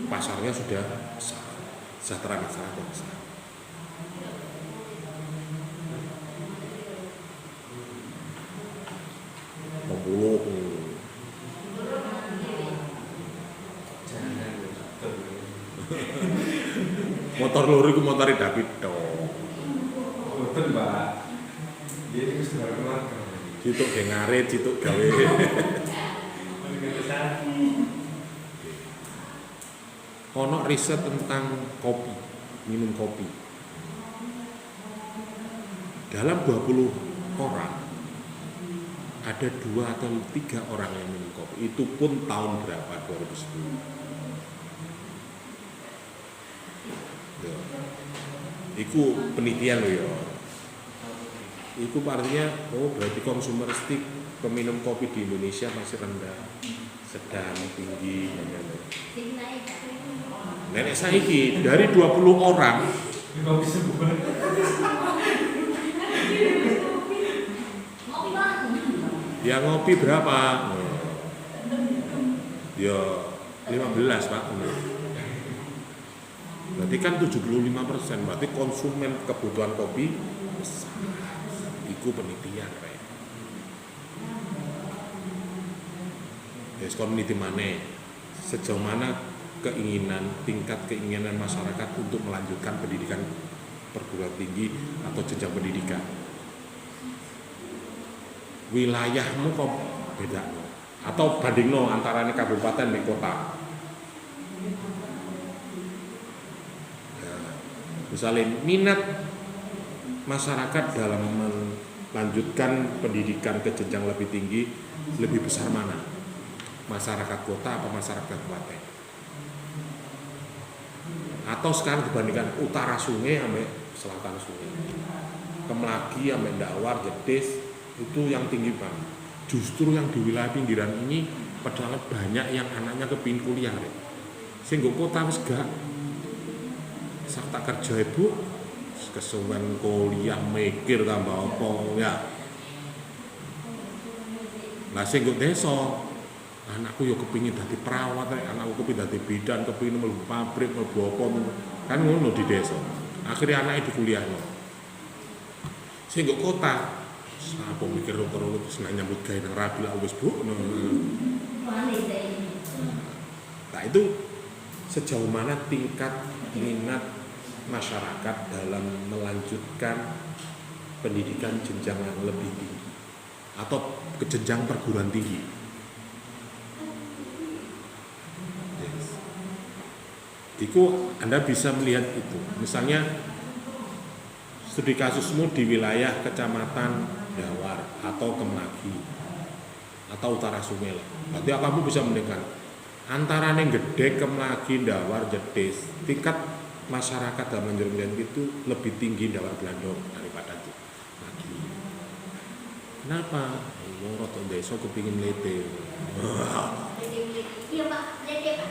[SPEAKER 1] pasarnya sudah besar. Sejahtera masyarakat besar. Pembuluh motor loro iku motore David tok.
[SPEAKER 2] Betul, Mbak. Dia itu sudah keluarga.
[SPEAKER 1] Cituk ge ngarit, cituk gawe. Ono riset tentang kopi, minum kopi. Dalam 20 orang ada 2 atau 3 orang yang minum kopi. Itu pun tahun berapa? 2010. Ya. Iku penelitian loh ya. Iku artinya, berarti konsumeristik peminum kopi di Indonesia masih rendah, sedang, tinggi. Nenek saiki dari 20 orang
[SPEAKER 2] Kopi sebuah.
[SPEAKER 1] yang ngopi berapa? Ya 15 Pak. Berarti kan 75%, berarti konsumen kebutuhan kopi besar. Iku penelitian Pak. Kon peneliti mana? Sejauh mana tingkat keinginan masyarakat untuk melanjutkan pendidikan perguruan tinggi atau jenjang pendidikan. Wilayahmu kok beda no? Atau bandingno antara kabupaten dan kota. Ya, misalnya minat masyarakat dalam melanjutkan pendidikan ke jenjang lebih tinggi lebih besar mana? Masyarakat kota apa masyarakat kabupaten? Atau sekarang dibandingkan utara sungai sampai selatan sungai, Kemlagi sampai Dakwar, Jetis itu yang tinggi banget. Justru yang di wilayah pinggiran ini padahal banyak yang anaknya kepingin kuliah sehingga kota wis gak sakta kerja ibu kesuwen kuliah mikir tambah apa ya. Lah sehingga desa anakku yo kepingin dadi perawat, anakku kepingin dadi bidan, kepingin mlebu pabrik, mlebu apa kan ngono di desa. Akhirnya anaknya dikuliahno. Sehingga kota apa mikir terus senang nyambut gawe nang rabi lah wis Bu. Nah itu sejauh mana tingkat minat masyarakat dalam melanjutkan pendidikan jenjang yang lebih tinggi atau ke jenjang perguruan tinggi. Yes. Iku Anda bisa melihat itu. Misalnya studi kasusmu di wilayah kecamatan Dawar atau Kemlagi atau utara sungai lah. Berarti kamu bisa mendengar antara yang gede Kemlagi, Dawar, Jetis, tingkat masyarakat dalam menjelaskan itu lebih tinggi Dawar Blandong daripada itu lagi. Kenapa? Wong rada desa kepingin lete.
[SPEAKER 3] Iya Pak, lete Pak.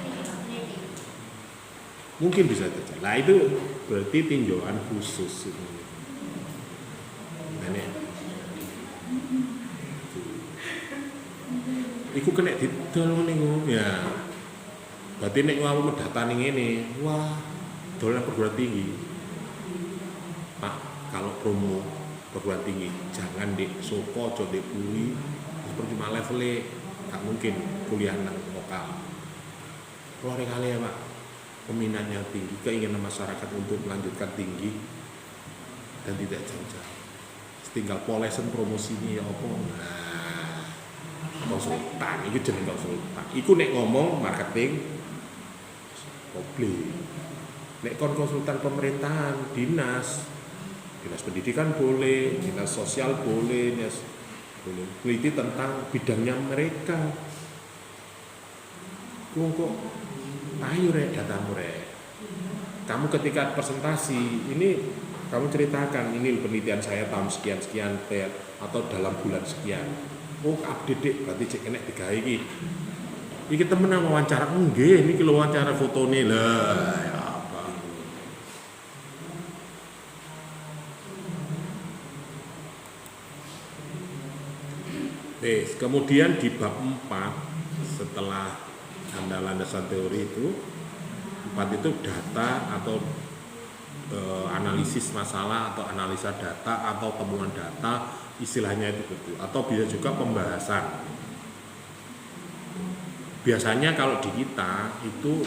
[SPEAKER 1] Mungkin bisa terjadi. Nah itu berarti tinjauan khusus itu. Iku kena didol niku ya. Berarti nek wae medhatani ngene, wah, dolan perguruan tinggi. Pak, kalau promo perguruan tinggi jangan di Soko, aja di Puri, percuma levelnya gak mungkin kuliah nang lokal. Kalau kali ya Pak, peminatnya tinggi, keinginan masyarakat untuk melanjutkan tinggi dan tidak jauh-jauh. Tinggal polesen promosinya ya apa? Nah, konsultan, itu jeneng konsultan. Iku nek ngomong marketing, publik. Nek konsultan pemerintahan, dinas pendidikan boleh, dinas sosial boleh, dinas boleh. Teliti tentang bidangnya mereka. Kok ayo rek datamu rek. Kamu ketika presentasi ini kamu ceritakan ini penelitian saya tahun sekian atau dalam bulan sekian. Oh update berarti cek enek digawe iki. Iki temen nang wawancara nggih niki lho wawancara fotone lah ya apa. Kemudian di bab 4 setelah Anda landasan teori itu 4 itu data atau analisis masalah atau analisa data atau temuan data istilahnya itu betul atau bisa juga pembahasan. Biasanya kalau di kita itu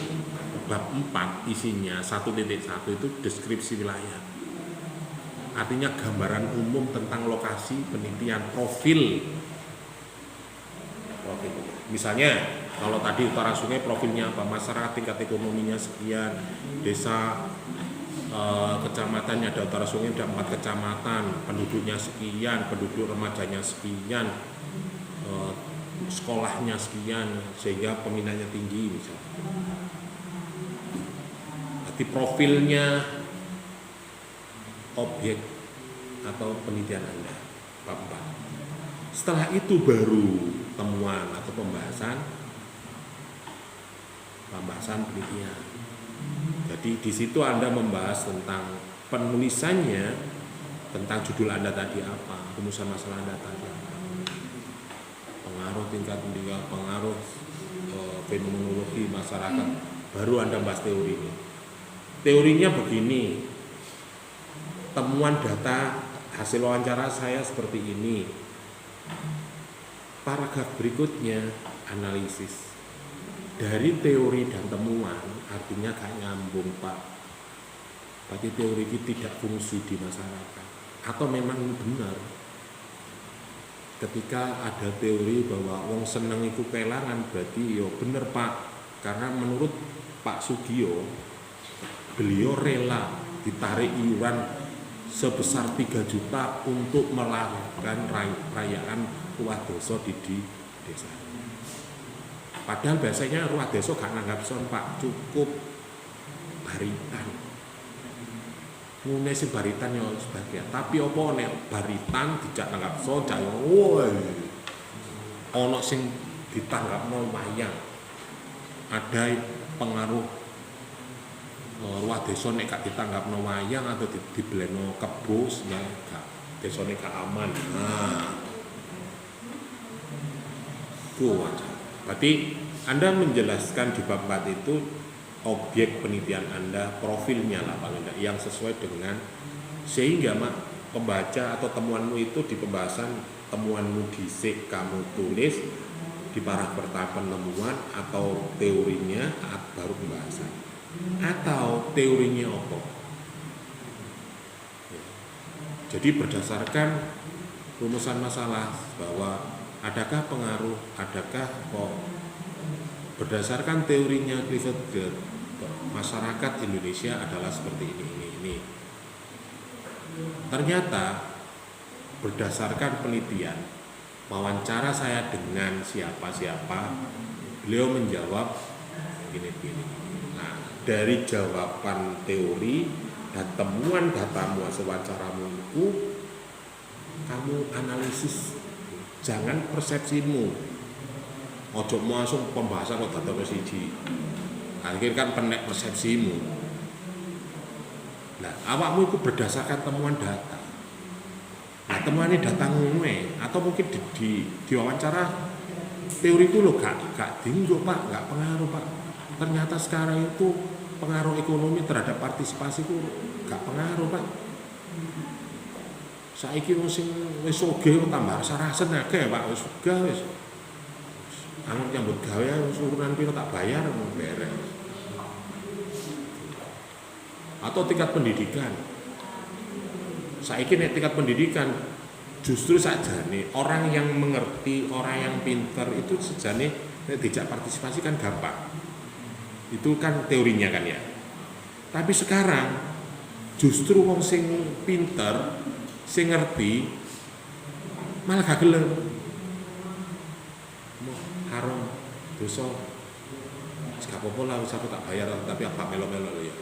[SPEAKER 1] bab 4 isinya 1.1 itu deskripsi wilayah. Artinya gambaran umum tentang lokasi penelitian profil. Misalnya kalau tadi utara sungai profilnya apa, masyarakat tingkat ekonominya sekian, desa kecamatannya ada utara sungai ada 4 kecamatan, penduduknya sekian, penduduk remajanya sekian, sekolahnya sekian, sehingga peminatnya tinggi misalnya. Jadi profilnya objek atau penelitian Anda, bab 4. Setelah itu baru temuan atau pembahasan penelitian. Jadi di situ Anda membahas tentang penulisannya, tentang judul Anda tadi apa, rumusan masalah Anda tadi apa, pengaruh tingkat pendidikan, pengaruh fenomenologi masyarakat, baru Anda bahas teorinya. Teorinya begini, temuan data hasil wawancara saya seperti ini. Paragraf berikutnya analisis. Dari teori dan temuan artinya gak nyambung Pak. Berarti teori ini tidak fungsi di masyarakat. Atau memang benar. Ketika ada teori bahwa wong seneng iku kelangan, berarti yo bener Pak. Karena menurut Pak Sugio, beliau rela ditarik iuran sebesar 3 juta untuk melakukan perayaan ruah desa di desa. Padahal biasanya ruah desa gak nanggap son Pak, cukup baritan. Ngene sing baritan yo sebagian, tapi apa nek baritan dijak nanggap son cah yo woi. Ana sing ditanggapno wayang. Ada pengaruh ruah desa nek gak ditanggapno wayang atau dibeleno kebo ya gak desane gak aman. Nah. Ku wajar. Berarti Anda menjelaskan di bab 4 itu objek penelitian Anda, profilnya lah paling tidak yang sesuai dengan, sehingga pembaca atau temuanmu itu di pembahasan temuanmu dhisik kamu tulis di paragraf pertama penemuan atau teorinya baru pembahasan. Atau teorinya apa? Jadi berdasarkan rumusan masalah bahwa adakah pengaruh, adakah kok berdasarkan teorinya Clifford Gerd, masyarakat Indonesia adalah seperti ini. Ternyata berdasarkan penelitian, wawancara saya dengan siapa-siapa, beliau menjawab gini. Nah, dari jawaban teori dan temuan datamu hasil wawancaramu itu, kamu analisis. Jangan persepsimu. Ojo langsung pembahasan kok data siji. Akhirnya kan penek persepsimu. Nah, awakmu itu berdasarkan temuan data. Nah, temuan ini data ngomong atau mungkin di wawancara teori itu lo gak tinggal Pak, gak pengaruh Pak. Ternyata sekarang itu pengaruh ekonomi terhadap partisipasi itu gak pengaruh Pak. Saiki wong sing wis sugih tambah sarasen akeh Pak, wis wegah wis. Anu nyambut gawe wis urunan piro tak bayar beres. Atau tingkat pendidikan. Saiki nek tingkat pendidikan justru sakjane orang yang mengerti, orang yang pintar itu sejane nek dijak partisipasi kan gampang. Itu kan teorinya kan ya. Tapi sekarang justru wong sing pintar, sing ngerti malah gak gelem. Haram, dosa. Wis gak apa-apa lah, wis aku tak bayar tapi apa melo-melo ya.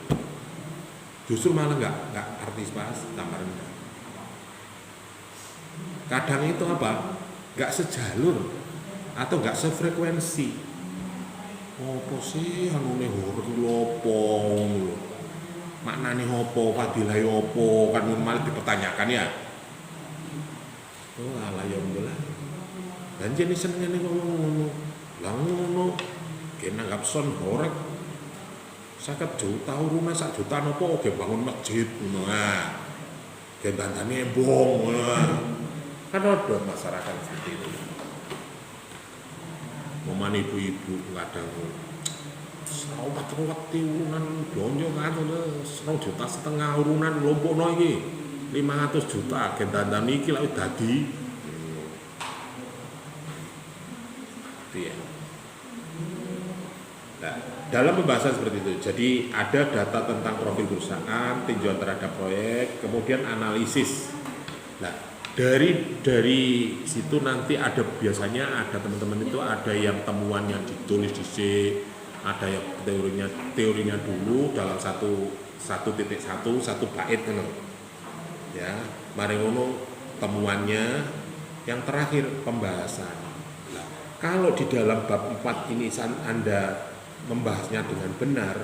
[SPEAKER 1] Justru malah nggak partisipasi, tambah rendah. Kadang itu apa? Nggak sejalur atau nggak sefrekuensi. Apa sih anune horor lopo? Maknane opo, fadilahe opo, kan malah dipertanyakan ya. Oh alah ya alhamdulillah. Dan jenis senengane ngomong ngono. Lah ngono kena nggak son horek 50 juta urunan 1 juta nopo oke bangun masjid ngono ah. Ge bantane embong ngono. Kan ada masyarakat seperti itu. Momen ibu-ibu kadang sawat urunan blonjo kan 1,5 juta urunan lompokno iki 500 juta ge dandan iki lak dadi iya. Nah, dalam pembahasan seperti itu, jadi ada data tentang profil perusahaan, tinjauan terhadap proyek, kemudian analisis. Nah, dari situ nanti ada biasanya ada teman-teman itu ada yang temuan yang ditulis di C, ada yang teorinya dulu dalam satu bait kan. Ya, mari ngono temuannya, yang terakhir pembahasan. Nah, kalau di dalam bab 4 ini Anda membahasnya dengan benar,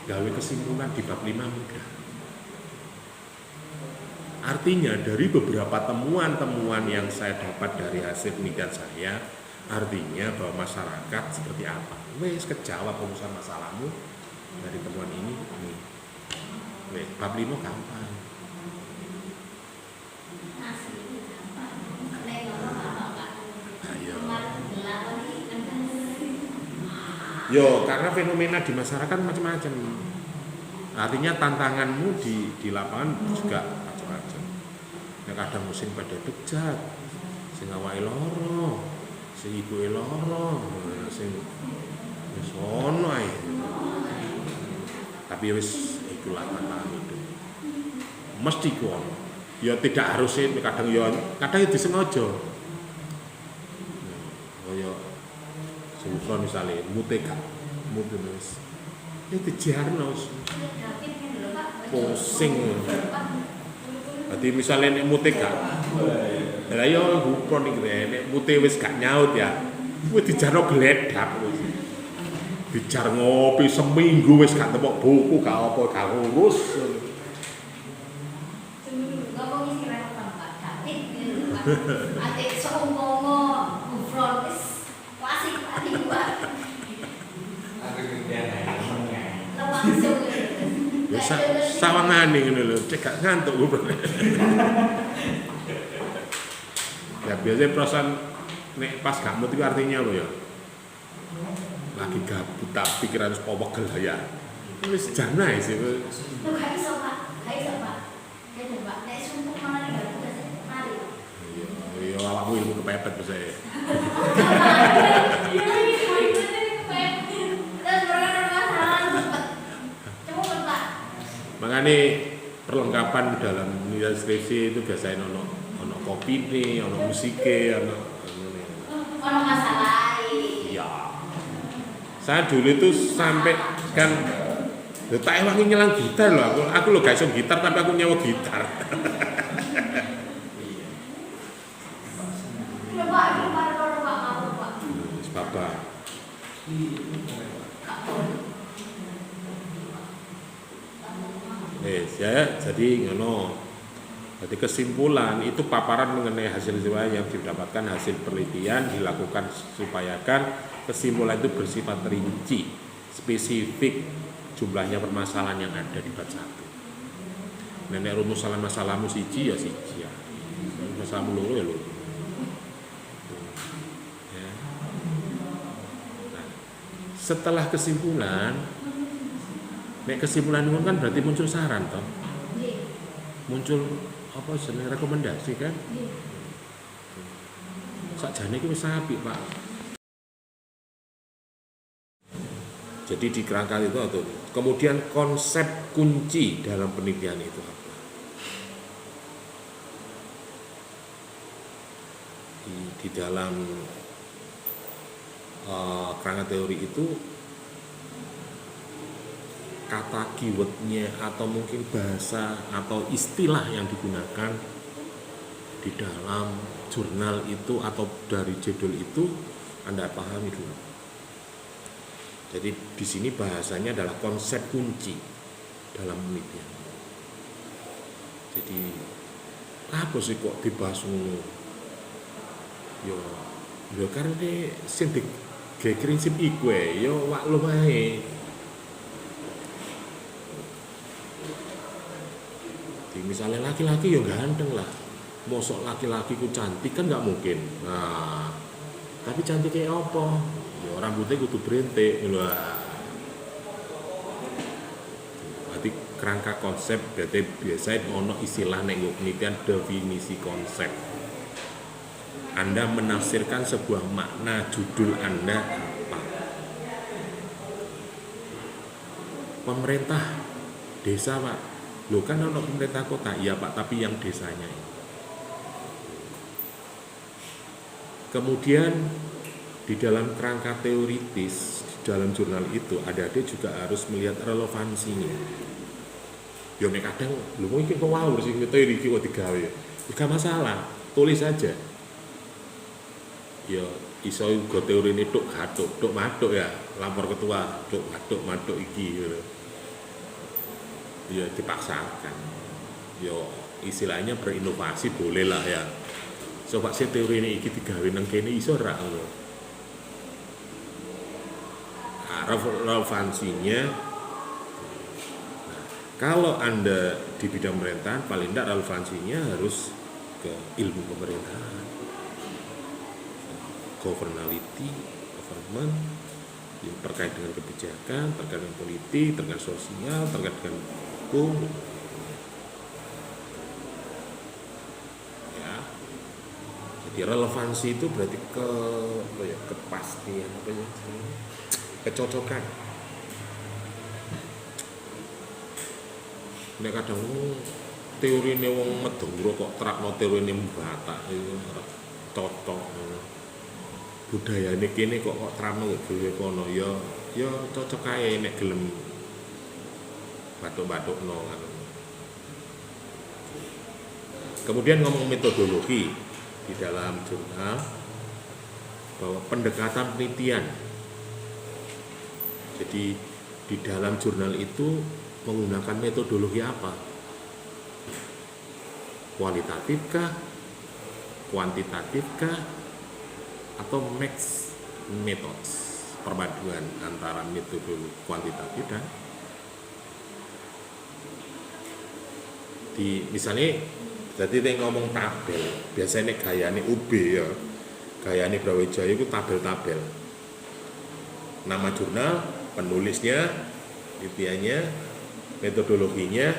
[SPEAKER 1] gawe kesimpulan di bab 5 mudah. Artinya dari beberapa temuan-temuan yang saya dapat dari hasil penelitian saya, artinya bahwa masyarakat seperti apa? Wes kejawab urusan masalahmu dari temuan ini. Wes bab 5 gampang. Yo, karena fenomena di masyarakat macam-macam. Artinya tantanganmu di lapangan juga macam-macam. Ya kadang musim pada bejat, sing awake loro, sing ibuke loro, sing wis ono ae. Tapi wis itulah tantangan hidup. Mesti ku ono. Ya tidak harus kadang kadang disengaja. Kalau misalnya muteka, mutenes, ya dijarno, pusing. Berarti misalnya nek muteka, lah yo hupon iki nek mute wis gak nyaut ya, wis dijarno gledak, dijar ngopi seminggu wis gak tepok buku, gak apa gak urus.
[SPEAKER 3] Adik seumpama gufron wis klasik tadi buat.
[SPEAKER 1] Ya sawangane ngene lho, cek gak ngantuk gufron. Ya biasanya perasaan nek pas gak mood itu artinya lho ya. Lagi gabut tak pikiran wis powegel ya. Wis jana sih.
[SPEAKER 3] Lu gak iso Pak, gak iso Pak. Ya Pak, nek sumpuk malah gak bisa mari.
[SPEAKER 1] Iya, awakmu ilmu kepepet bos saya. Makanya perlengkapan dalam penelitian skripsi itu biasanya ono kopi nih, ono musike, ono
[SPEAKER 3] masalah.
[SPEAKER 1] Iya. Saya dulu itu sampai kan tak ewangi nyelang gitar loh. Aku lo gak iso gitar tapi aku nyewa gitar. Bapak. Ya, jadi ngono. Jadi kesimpulan itu paparan mengenai hasil yang didapatkan hasil penelitian dilakukan supayakan kesimpulan itu bersifat rinci, spesifik jumlahnya permasalahan yang ada di bab 1. Nenek rumusan masalahmu siji ya siji ya. Masalah loro ya lho. Ya. Nah, setelah kesimpulan, nek kesimpulan itu kan berarti muncul saran toh.
[SPEAKER 3] Nggih.
[SPEAKER 1] Muncul apa jenenge rekomendasi kan?
[SPEAKER 3] Nggih.
[SPEAKER 1] Sakjane iki wis apik, Pak. Jadi di kerangka itu atau kemudian konsep kunci dalam penelitian itu apa? Di dalam kerangka teori itu kata keywordnya atau mungkin bahasa atau istilah yang digunakan di dalam jurnal itu atau dari judul itu Anda pahami dulu. Jadi di sini bahasanya adalah konsep kunci dalam penelitian. Jadi apa sih kok dibahas ngono? Yo karena sing digawe prinsip iku yo waklum ae. Misalnya laki-laki ya ganteng lah, mosok laki-laki ku cantik kan nggak mungkin. Nah, tapi cantik kayak apa? Ya rambutnya kudu berintik, lah. Berarti kerangka konsep berarti biasanya ono istilah nek penelitian definisi konsep. Anda menafsirkan sebuah makna judul Anda apa? Pemerintah desa, Pak. Loh kan ono pemerintah kota, iya Pak, tapi yang desanya. Kemudian di dalam kerangka teoritis, di dalam jurnal itu adik-adik juga harus melihat relevansinya. Yo nek kadang lho mungkin kok wow sing teori iki kok digawe. Enggak masalah, tulis saja. Yo iso uga teorine tok gatuk, tok matuk ya, lapor ketua, tok gatuk matuk iki gitu. Ya dipaksakan. Yo istilahnya berinovasi boleh lah ya. Coba sih teori ini iki digawe nang kene iso ora ngono. Relevansinya kalau Anda di bidang pemerintahan paling tidak relevansinya harus ke ilmu pemerintahan. Governality, government yang terkait dengan kebijakan, terkait dengan politik, terkait sosial, terkait dengan hukum. Ya. Jadi relevansi itu berarti kepastian kecocokan. Nek kadang teorine wong Madura kok terapno teorine Batak itu cocok. Budayane kene kok terapno dhewe kono ya cocok ae nek gelem batuk-batukno kan. Kemudian ngomong metodologi di dalam jurnal bahwa pendekatan penelitian. Jadi di dalam jurnal itu menggunakan metodologi apa? Kualitatifkah? Kuantitatifkah? Atau mix methods, perpaduan antara metode kuantitatif dan misalnya jadi kita ngomong tabel, biasanya gayane UB ya, gayane Brawijaya itu tabel-tabel, nama jurnal, penulisnya, penelitiannya, metodologinya,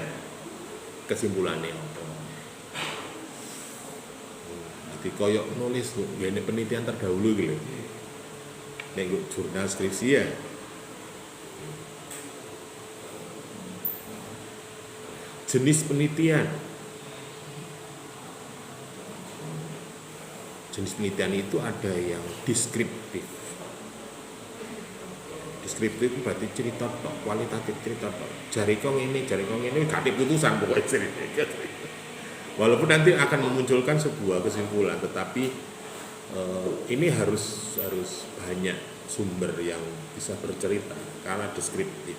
[SPEAKER 1] kesimpulannya. Jadi koyok nulis ini penelitian terdahulu gitu, nek jurnal skripsi ya. Jenis penelitian. Jenis penelitian itu ada yang deskriptif. Deskriptif itu berarti cerita tok, kualitatif cerita tok. Jari kong ini gak ada putusan pokoknya cerita. Walaupun nanti akan memunculkan sebuah kesimpulan, tetapi ini harus banyak sumber yang bisa bercerita karena deskriptif,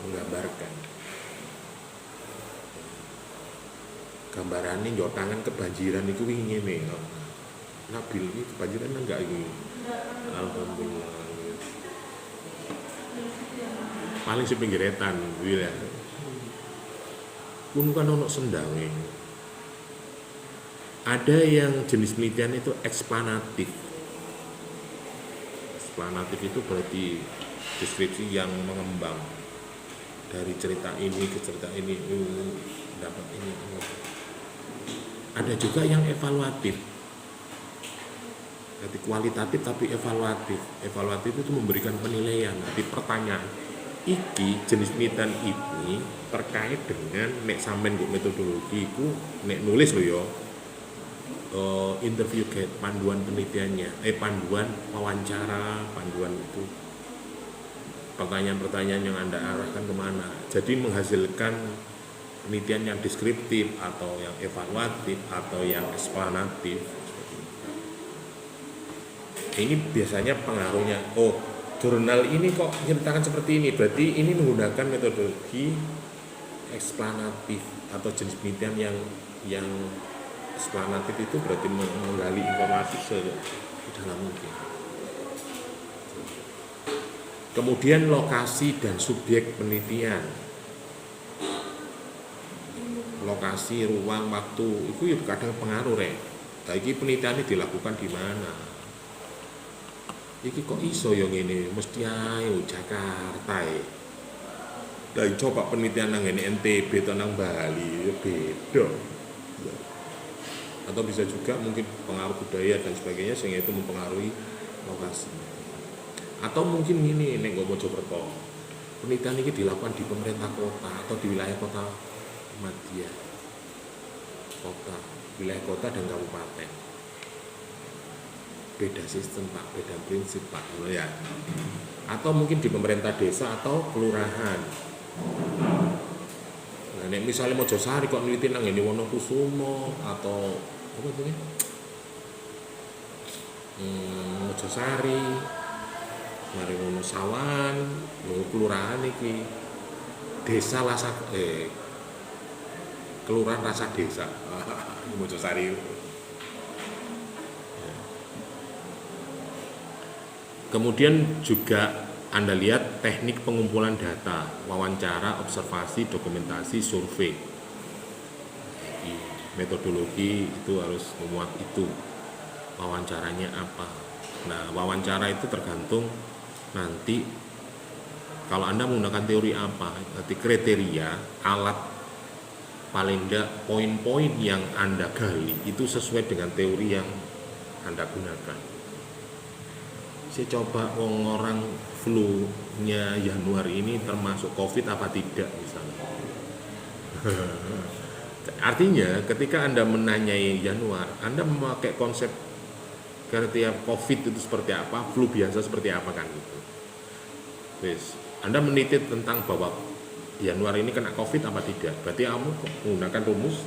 [SPEAKER 1] menggambarkan. Gambarannya njo tangan kebanjiran itu wingi ngene. Nabil ini kebanjiran enggak ini? Alhamdulillah. Paling si pinggiretan, gitu ya. Pun kan ono sendange. Ada yang jenis penelitian itu eksplanatif. Eksplanatif itu berarti deskripsi yang mengembang dari cerita ini ke cerita ini, dapat ini. Ada juga yang evaluatif. Jadi kualitatif tapi evaluatif. Evaluatif itu memberikan penilaian. Nanti pertanyaan, iki jenis penelitian ini terkait dengan nek sampean nggo metodologi iku nek nulis lho ya. Interview guide, panduan penelitiannya, panduan wawancara, panduan itu pertanyaan-pertanyaan yang Anda arahkan kemana. Jadi menghasilkan penelitian yang deskriptif atau yang evaluatif atau yang eksplanatif. Ini biasanya pengaruhnya, jurnal ini kok menceritakan seperti ini, berarti ini menggunakan metodologi eksplanatif atau jenis penelitian yang eksplanatif itu berarti menggali informasi sedalam mungkin. Kemudian lokasi dan subjek penelitian. Lokasi, ruang, waktu itu kadang pengaruh rek. Iki penelitian ini dilakukan di mana? Iki kok iso yang ini mesti ayo Jakarta ya. Lah coba penelitian nang NTB atau nang Bali ya beda. Atau bisa juga mungkin pengaruh budaya dan sebagainya sehingga itu mempengaruhi lokasi. Atau mungkin ini nek nggo Mojokerto. Penelitian ini dilakukan di pemerintah kota atau di wilayah kota madya. Kota, wilayah kota dan kabupaten. Beda sistem Pak, beda prinsip Pak, ya. Atau mungkin di pemerintah desa atau kelurahan. Nah, nek misalnya Mojosari kok neliti nang ngene Wonokusumo atau apa itu ya? Mojosari, mari Wonosawan, kelurahan iki. Desa Lasa kelurahan Rasa Desa. Mojosari. Kemudian juga Anda lihat teknik pengumpulan data, wawancara, observasi, dokumentasi, survei. Metodologi itu harus memuat itu. Wawancaranya apa? Nah, wawancara itu tergantung nanti kalau Anda menggunakan teori apa, nanti kriteria, alat, paling tidak poin-poin yang Anda gali itu sesuai dengan teori yang Anda gunakan. Saya coba orang flu-nya Januari ini termasuk COVID apa tidak misalnya. Artinya ketika Anda menanyai Januari, Anda memakai konsep kriteria COVID itu seperti apa, flu biasa seperti apa kan gitu. Terus Anda meneliti tentang bahwa Januari ini kena COVID apa tidak. Berarti kamu menggunakan rumus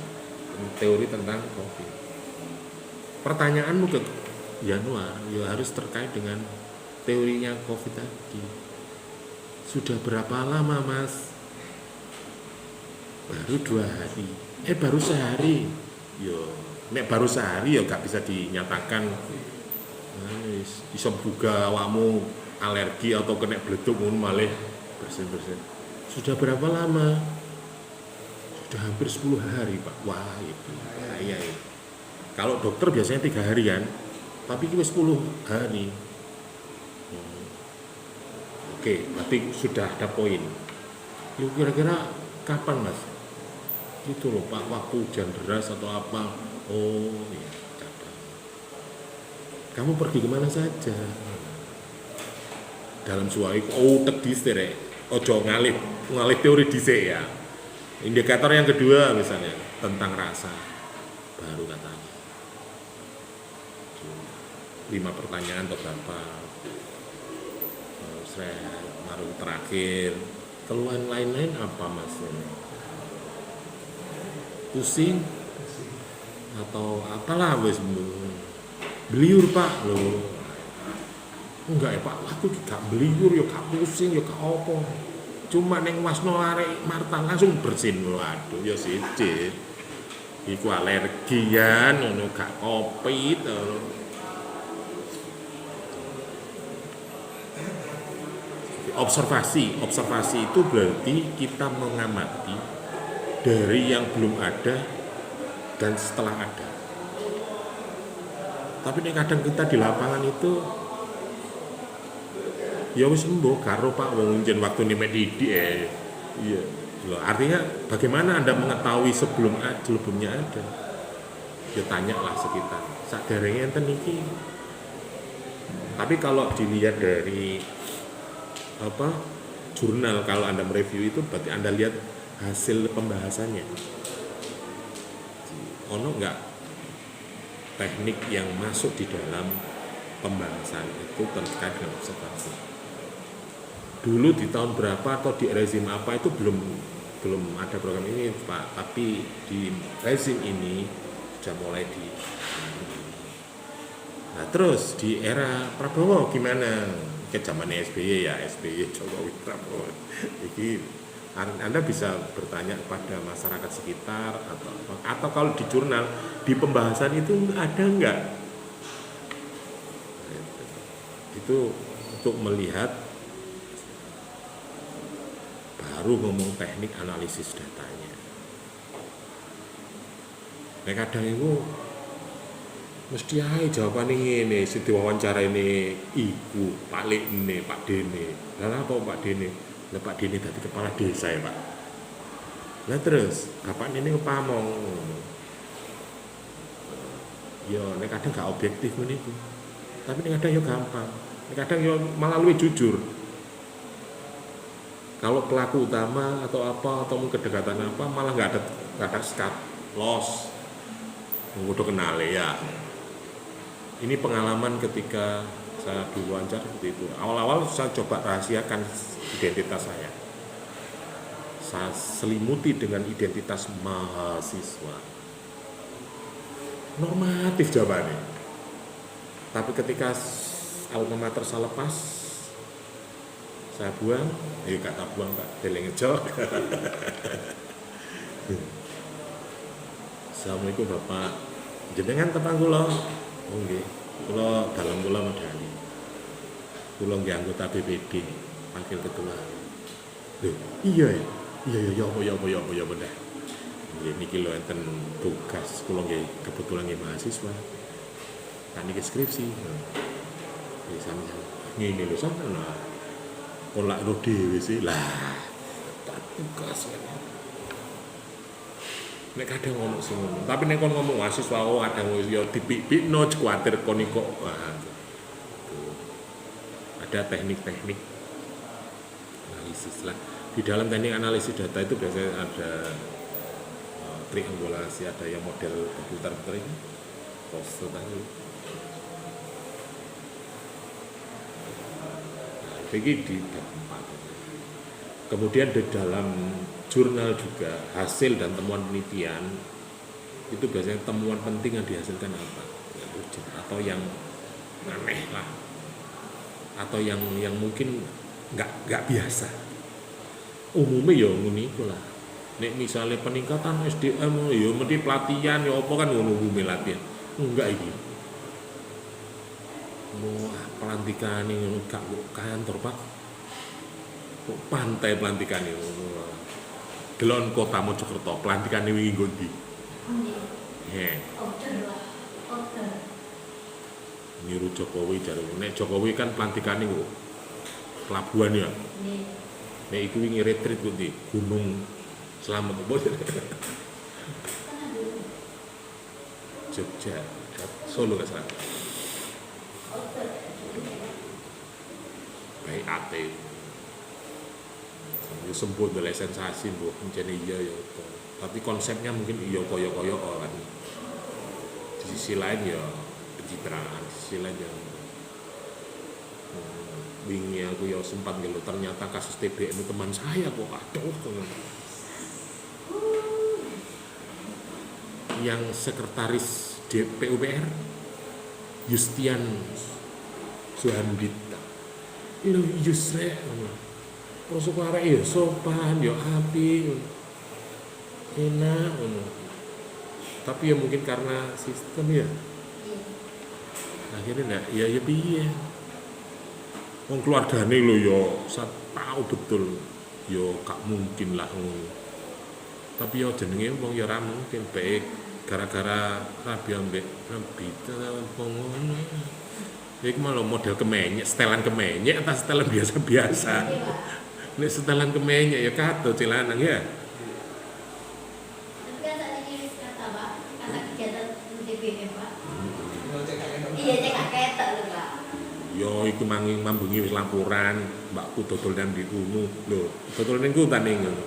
[SPEAKER 1] teori tentang COVID. Pertanyaanmu ke Januari ya harus terkait dengan teorinya COVID tadi. Sudah berapa lama Mas? Baru 2 hari. Baru sehari. Yo, nek baru sehari ya gak bisa dinyatakan bisa buka awakmu alergi atau kena bleduk ngono malih bersin-bersin. Sudah berapa lama? Sudah hampir 10 hari, Pak. Wah, itu bahaya ya. Kalau dokter biasanya 3 harian, tapi ini 10 hari. Oke, berarti sudah ada poin. Yuk kira-kira kapan Mas? Itu loh Pak, waktu hujan deras atau apa? Oh iya, catat. Kamu pergi kemana saja? Dalam suai, tek distere. Ojo ngalih teori dhisik ya. Indikator yang kedua misalnya tentang rasa, baru katanya 5 pertanyaan atau berapa. Baru terakhir keluhan lain-lain apa Mas? Pusing atau apalah wis beliur Pak loh. Enggak ya Pak, aku gak beliur ya gak pusing ya gak apa. Cuma neng wasno arek Marta langsung bersin. Waduh ya siji. Iku alergian ngono gak kopi to. Observasi itu berarti kita mengamati dari yang belum ada dan setelah ada. Tapi nek kadang kita di lapangan itu ya wis sembuh karo Pak wong njen waktune mek didik iya. Loh, artinya bagaimana Anda mengetahui sebelumnya ada? Ya tanyalah sekitar. Saderenge enten iki. Tapi kalau dilihat dari jurnal, kalau Anda mereview itu berarti Anda lihat hasil pembahasannya. Ono enggak teknik yang masuk di dalam pembahasan itu terkait dengan observasi. Dulu di tahun berapa atau di rezim apa itu belum ada program ini Pak, tapi di rezim ini sudah mulai di. Nah terus di era Prabowo gimana? Ke zaman SBY ya, SBY Jokowi Prabowo. Iki Anda bisa bertanya kepada masyarakat sekitar atau kalau di jurnal di pembahasan itu ada enggak? Itu untuk melihat baru ngomong teknik analisis datanya. Nah kadang itu mesti aja jawaban ini si diwawancara ini iku Pak Lekne, Pak Dene. Lah apa Pak Dene? Lah Pak Dene dadi kepala desa ya Pak. Lah terus bapak ini ngepamong. Ya nek kadang gak objektif ngene iku. Tapi nek kadang yo gampang. Nek kadang yo malah luwih jujur. Kalau pelaku utama atau apa atau kedekatan apa malah nggak ada skat loss udah kenal ya. Ini pengalaman ketika saya diwawancara seperti itu. Awal-awal saya coba rahasiakan identitas saya. Saya selimuti dengan identitas mahasiswa. Normatif jawabannya. Tapi ketika alma mater saya lepas, saya buang, kata buang Pak, deleng ngejok. Assalamualaikum Bapak. Jenengan tepang kula. Oh nggih. Kula dalem kula medali. Kula nggih anggota BPD, wakil ketua. Lho, iya apa bener. Nggih niki lho enten tugas kula nggih kebetulan nggih mahasiswa. Kan niki skripsi. Nggih sampeyan. Ngene lho sampeyan. Kok lak ro dhewe sih lah. Tak tugas kan. Nek kadang ngomong sing ngono. Tapi nek kon ngomong mahasiswa kadang yo dipikno kuwatir kon kok. Ada teknik-teknik analisis lah. Di dalam teknik analisis data itu biasanya ada triangulasi, ada yang model komputer ini. Pose tadi. Begini di tempat. Kemudian di dalam jurnal juga hasil dan temuan penelitian itu biasanya temuan penting yang dihasilkan apa? Atau yang aneh lah, atau yang mungkin nggak biasa. Umumnya ya ngono iku lah. Nek misalnya peningkatan SDM ya mesti pelatihan ya apa kan ngono umumnya latihan. Enggak iki. Wah, pelantikan ini gak kantor Pak. Kok pantai pelantikan ini. Delon Kota Mojokerto pelantikan ini wingi ngondi.
[SPEAKER 3] Order.
[SPEAKER 1] Niru Jokowi jare. Nek Jokowi kan pelantikan ini pelabuhan ya. Nek iku wingi retreat kok di Gunung Slamet apa? Jogja, Solo gak salah. Baik ate. Ya sembuh oleh sensasi mbok mencene iya ya. Tapi konsepnya mungkin iya kaya-kaya kan. Di sisi lain ya pencitraan, di sisi lain ya wingi aku ya sempat ngeluh ternyata kasus TBM itu teman saya kok aduh. Yang sekretaris PUPR Yustian Suhandita. Lho Yusre prosok arek ya sopan ya apik. Enak ngono. Tapi ya mungkin karena sistem ya. Akhirnya enggak ya piye. Wong keluargane lho ya saya tahu betul ya gak mungkin lah ngono. Tapi ya jenenge wong ya ora mungkin baik gara-gara rabi ambek Rabita apa ngono. Ya iku malah model kemenyek, setelan kemenyek atau setelan biasa-biasa. Nek setelan kemenyek ya kato cilanang ya.
[SPEAKER 3] Tapi kan saat ini kata Pak, kata kegiatan DPM Pak.
[SPEAKER 2] Mau cek kakek
[SPEAKER 3] Iya cek kakek tak lho Pak.
[SPEAKER 1] Yo iku mangi mambungi wis laporan, mbakku dodol nang ndi ngono. Lho, dodol ning ku tane ngono.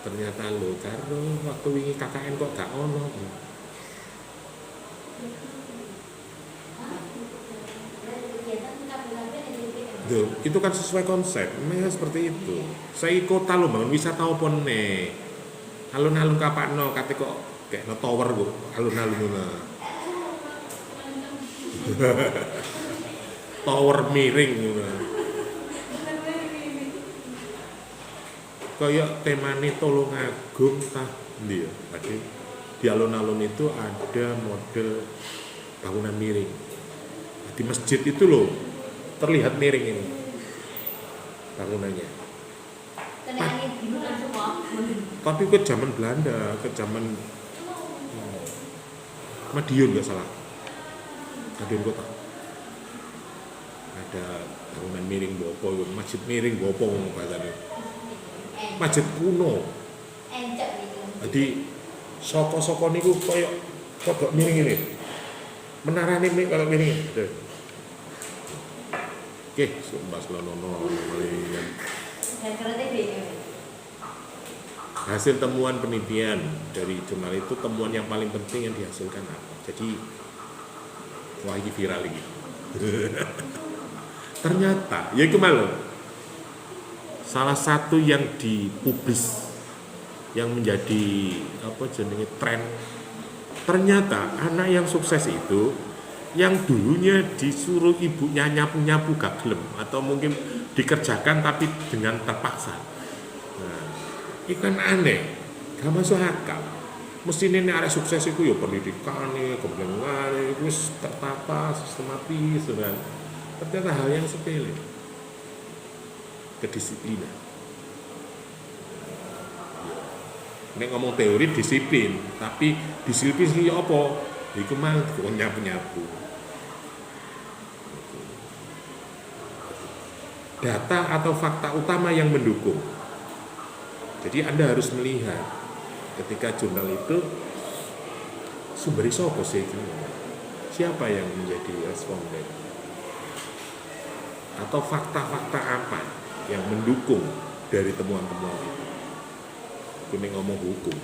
[SPEAKER 1] Ternyata lho karo waktu wingi KKN kok gak ono.
[SPEAKER 3] Kegiatan KPKP dan DPM.
[SPEAKER 1] Loh, itu kan sesuai konsep, memang seperti itu. Saya kota lo bangun wisata apa nih? Alun-alun kapakno, kate kok kayak no tower kok, alun-alun ngono. Tower miring ngono. Kayak temane Tulungagung tah ndi ya? Tadi di alun-alun itu ada model bangunan miring. Di masjid itu loh terlihat miring ini bangunannya.
[SPEAKER 3] Kendaraan dulu kan semua.
[SPEAKER 1] Tapi ke zaman Belanda, ke zaman Madiun nggak salah, Madiun kota. Ada bangunan miring bopo, masjid miring bopo bahasanya. Masjid kuno.
[SPEAKER 3] Encok gitu.
[SPEAKER 1] Jadi soko-soko niku koyo kodok miring ini. Menarane miring kalau miring. Oke, Mas Lonono.
[SPEAKER 3] Dan karena DPM.
[SPEAKER 1] Hasil temuan penelitian dari jurnal itu, temuan yang paling penting yang dihasilkan apa? Jadi, wah ini viral ini. Ternyata, ya itu malu. Salah satu yang dipublis, yang menjadi apa jenenge tren. Ternyata anak yang sukses itu, yang dulunya disuruh ibunya nyapu-nyapu gak gelem, atau mungkin dikerjakan tapi dengan terpaksa. Nah, itu kan aneh, gak masuk akal. Mesti ini arek sukses itu ya pendidikan, kemudian itu tertata, sistematis, kan. Ternyata hal yang sepele, kedisiplinan. Nek ngomong teori disiplin, tapi disiplin sih apa? Iku mah nyapu-nyapu. Data atau fakta utama yang mendukung. Jadi Anda harus melihat ketika jurnal itu sumber siapa sih itu? Siapa yang menjadi responden? Atau fakta-fakta apa yang mendukung dari temuan-temuan itu? Ini ngomong hukum.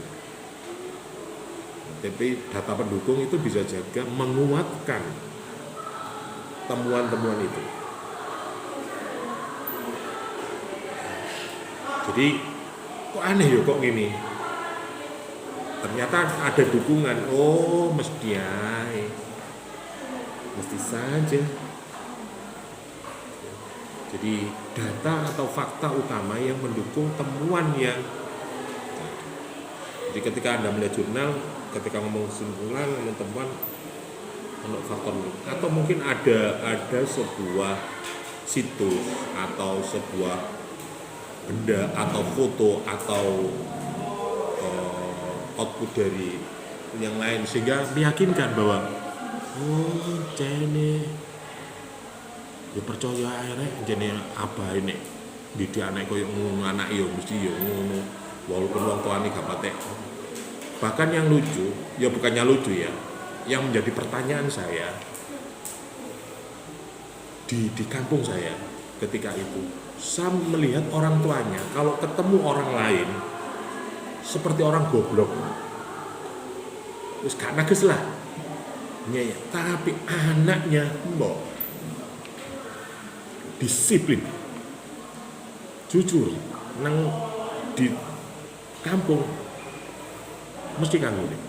[SPEAKER 1] Tapi data pendukung itu bisa juga menguatkan temuan-temuan itu. Jadi kok aneh ya kok gini. Ternyata ada dukungan. Oh mesti saja. Jadi data atau fakta utama yang mendukung temuan yang. Jadi ketika Anda melihat jurnal, ketika ngomong kesimpulan, ngomong temuan, untuk faktor atau mungkin ada sebuah situs atau sebuah benda atau foto atau output dari yang lain sehingga meyakinkan bahwa jene ya percaya akhirnya jene apa ini didik anak koyo ngono anak yo mesti yo ngono walaupun wong tuane gak patek. Bahkan yang lucu, ya bukannya lucu ya, yang menjadi pertanyaan saya di kampung saya ketika itu, saya melihat orang tuanya kalau ketemu orang lain seperti orang goblok, terus gak nages lah, ya, tapi anaknya mbok disiplin, jujur, nang di kampung mesti kanggo nih.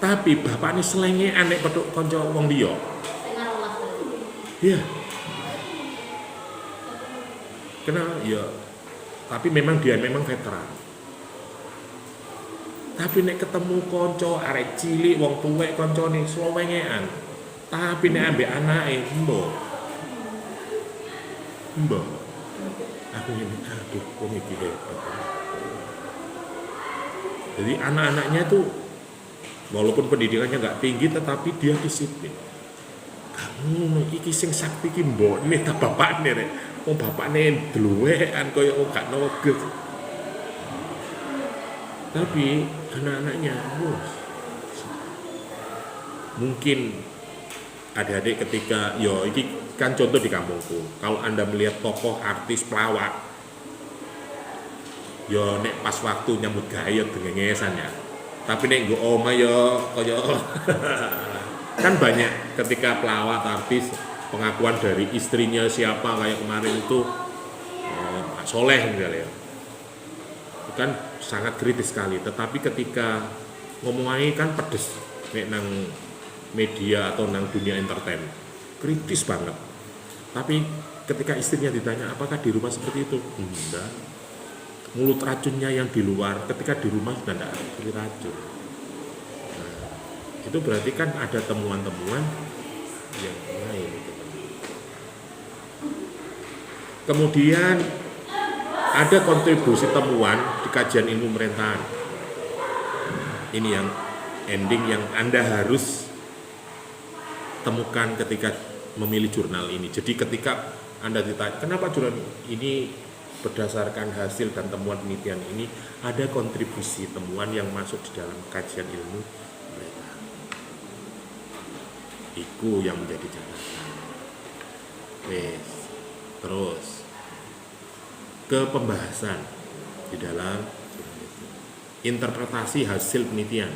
[SPEAKER 1] Tapi bapaknya selenge anek petuk konco wong liya. Iya. Kenal ya. Tapi memang dia memang veteran. Tapi nek ketemu konco arek cilik wong tuwek koncone slowengean. Tapi nek ambek anake mbok. Aku ini aduh wong iki hebat. Jadi anak-anaknya itu walaupun pendidikannya nggak tinggi tetapi dia disiplin. Gak ngono iki sing sakti ki mbokne ta bapakne rek. Wong bapakne dluwekan kaya wong gak noget. Tapi anak-anaknya mungkin adik-adik ketika iki kan contoh di kampungku. Kalau Anda melihat tokoh artis pelawak nek pas waktu nyambut gawe dengengesan ya. Tapi nek nggo omah kaya kan banyak ketika pelawak artis pengakuan dari istrinya siapa kayak kemarin itu Pak Soleh misalnya. Itu kan sangat kritis sekali. Tetapi ketika ngomongnya kan pedes nek nang media atau nang dunia entertain kritis banget. Tapi ketika istrinya ditanya apakah di rumah seperti itu, enggak. Mulut racunnya yang di luar, ketika di rumah sudah tidak ada racun. Nah, itu berarti kan ada temuan-temuan yang lain. Kemudian ada kontribusi temuan di kajian ilmu pemerintahan. Ini yang ending yang Anda harus temukan ketika memilih jurnal ini. Jadi ketika Anda ditanya, kenapa jurnal ini berdasarkan hasil dan temuan penelitian ini, ada kontribusi temuan yang masuk di dalam kajian ilmu pemerintahan. Itu yang menjadi catatan. Terus ke pembahasan di dalam interpretasi hasil penelitian.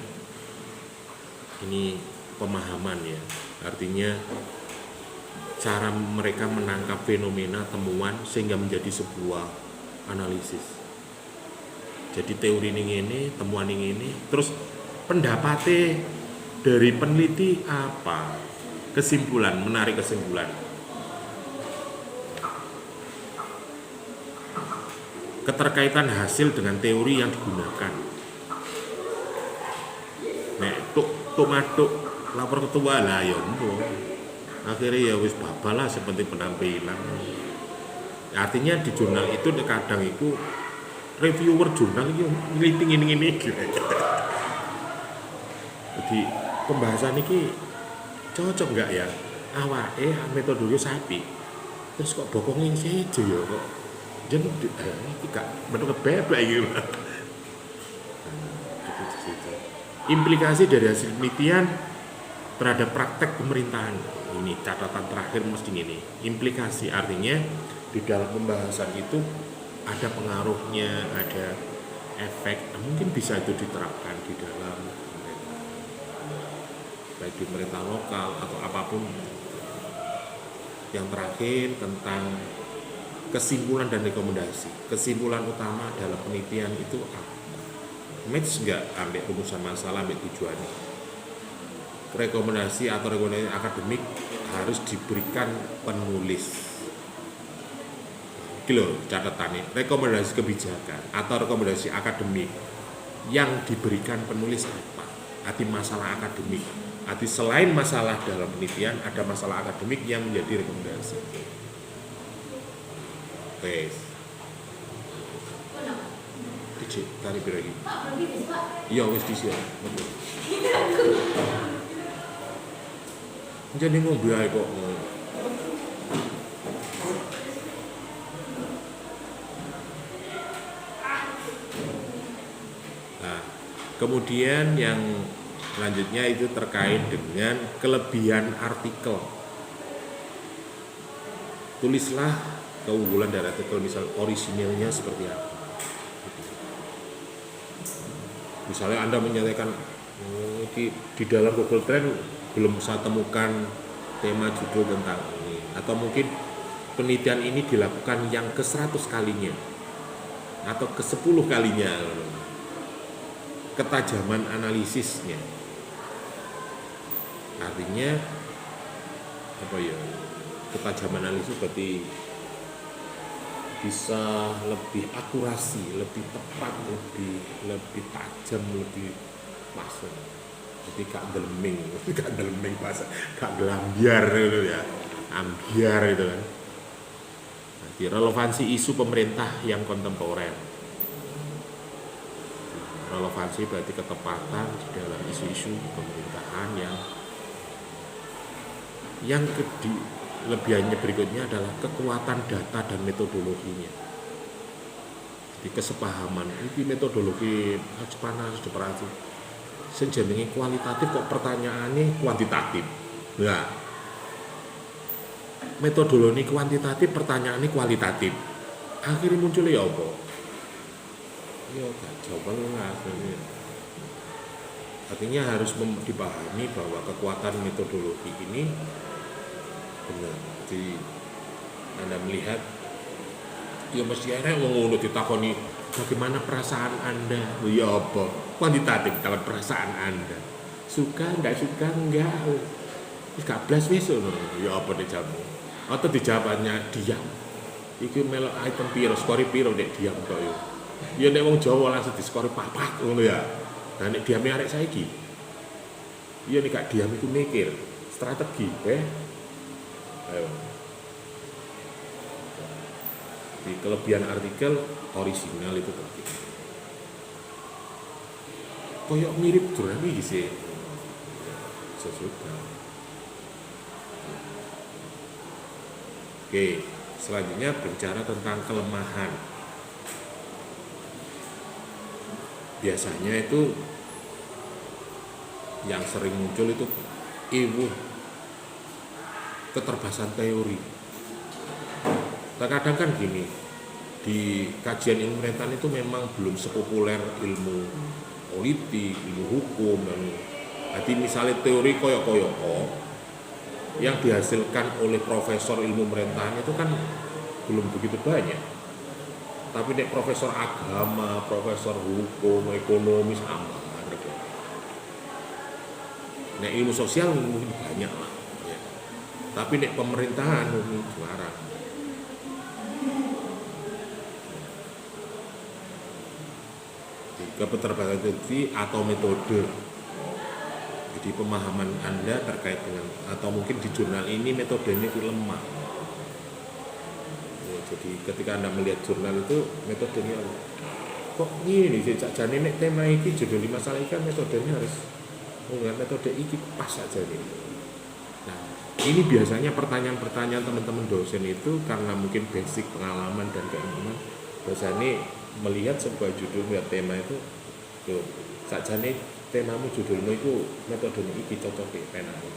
[SPEAKER 1] Ini pemahaman ya, artinya cara mereka menangkap fenomena temuan sehingga menjadi sebuah analisis. Jadi teori ini, temuan ini, terus pendapatnya dari peneliti apa? Kesimpulan, menarik kesimpulan. Keterkaitan hasil dengan teori yang digunakan. Nek tuk matuk lapor ketua lah ya akhirnya ya wis babal lah seperti penampilan. Artinya di jurnal itu kadang itu reviewer jurnal itu ngeliting ini gitu. Jadi pembahasan ini cocok nggak ya awake metode sapi terus kok bokongin saja ya kok jadi ini gak bener kebebek gitu. Implikasi dari hasil penelitian terhadap praktek pemerintahan. Ini catatan terakhir mesti ini. Implikasi artinya di dalam pembahasan itu ada pengaruhnya, ada efek. Mungkin bisa itu diterapkan di dalam pemerintah, baik di pemerintah lokal atau apapun. Yang terakhir tentang kesimpulan dan rekomendasi. Kesimpulan utama dalam penelitian itu apa? Match nggak ambil rumusan masalah, ambil tujuannya. Rekomendasi atau rekomendasi akademik harus diberikan penulis. Kilo catatannya, rekomendasi kebijakan atau rekomendasi akademik yang diberikan penulis apa? Arti masalah akademik. Arti selain masalah dalam penelitian ada masalah akademik yang menjadi rekomendasi. Wes. Dicek tadi berarti. Iya wes disiap. Betul. Jadi mobil aja kok. Nah, kemudian yang selanjutnya itu terkait dengan kelebihan artikel. Tulislah keunggulan dari artikel, misal orisinilnya seperti apa. Misalnya Anda menyatakan di dalam Google Trend belum saya temukan tema judul tentang ini, atau mungkin penelitian ini dilakukan yang ke-100 kalinya atau ke-10 kalinya, ketajaman analisisnya artinya apa ya, ketajaman analisis berarti bisa lebih akurasi, lebih tepat, lebih tajam, lebih pas. Jadi gak geleming bahasa, gak gelambiar gitu ya, ambiar gitu kan. Nanti relevansi isu pemerintah yang kontemporer. Relevansi berarti ketepatan di dalam isu-isu pemerintahan yang lebihannya berikutnya adalah kekuatan data dan metodologinya. Di kesepahaman ini metodologi panas depresi senjenenge kualitatif kok pertanyaannya kuantitatif. Nah, metodologi kuantitatif pertanyaannya kualitatif. Akhirnya munculnya ya apa? Ya gak jawab ngasih. Artinya harus dipahami bahwa kekuatan metodologi ini benar. Jadi Anda melihat ya mesti ada yang ngono ditakoni bagaimana perasaan Anda? Ya apa? Kuantitatif dalam perasaan Anda. Suka enggak suka enggak. Wis gak blas wis ngono. Ya apa dijawab? Atau dijawabannya diam. Iki melok item piro, skor piro nek diam kok yo. Ya nek wong Jawa langsung diskori papat ngono ya. Nah nek diame arek saiki. Ya nek gak diam iku mikir, strategi, Ayo. Di kelebihan artikel orisinal itu penting. Koyok mirip jurnal iki sih. Sesudah. Oke, selanjutnya bicara tentang kelemahan. Biasanya itu yang sering muncul itu keterbatasan teori. Terkadang kan gini, di kajian ilmu pemerintahan itu memang belum sepopuler ilmu politik, ilmu hukum dan jadi misalnya teori koyok-koyok yang dihasilkan oleh profesor ilmu pemerintahan itu kan belum begitu banyak. Tapi nek profesor agama, profesor hukum, ekonomi sama. Nek ilmu sosial mungkin banyak lah. Ya. Tapi nek pemerintahan mungkin jarang. Keterbatasan teori atau metode. Jadi pemahaman Anda terkait dengan atau mungkin di jurnal ini metodenya itu lemah. Ya, jadi ketika Anda melihat jurnal itu metodenya kok gini sih jane nek tema iki judul masalah iki kan metodenya harus dengan metode iki pas saja nih. Nah, ini biasanya pertanyaan-pertanyaan teman-teman dosen itu karena mungkin basic pengalaman dan keilmuan biasanya melihat sebuah judul melihat tema itu tuh sakjane temamu judulmu itu metodenya iki cocok penamu.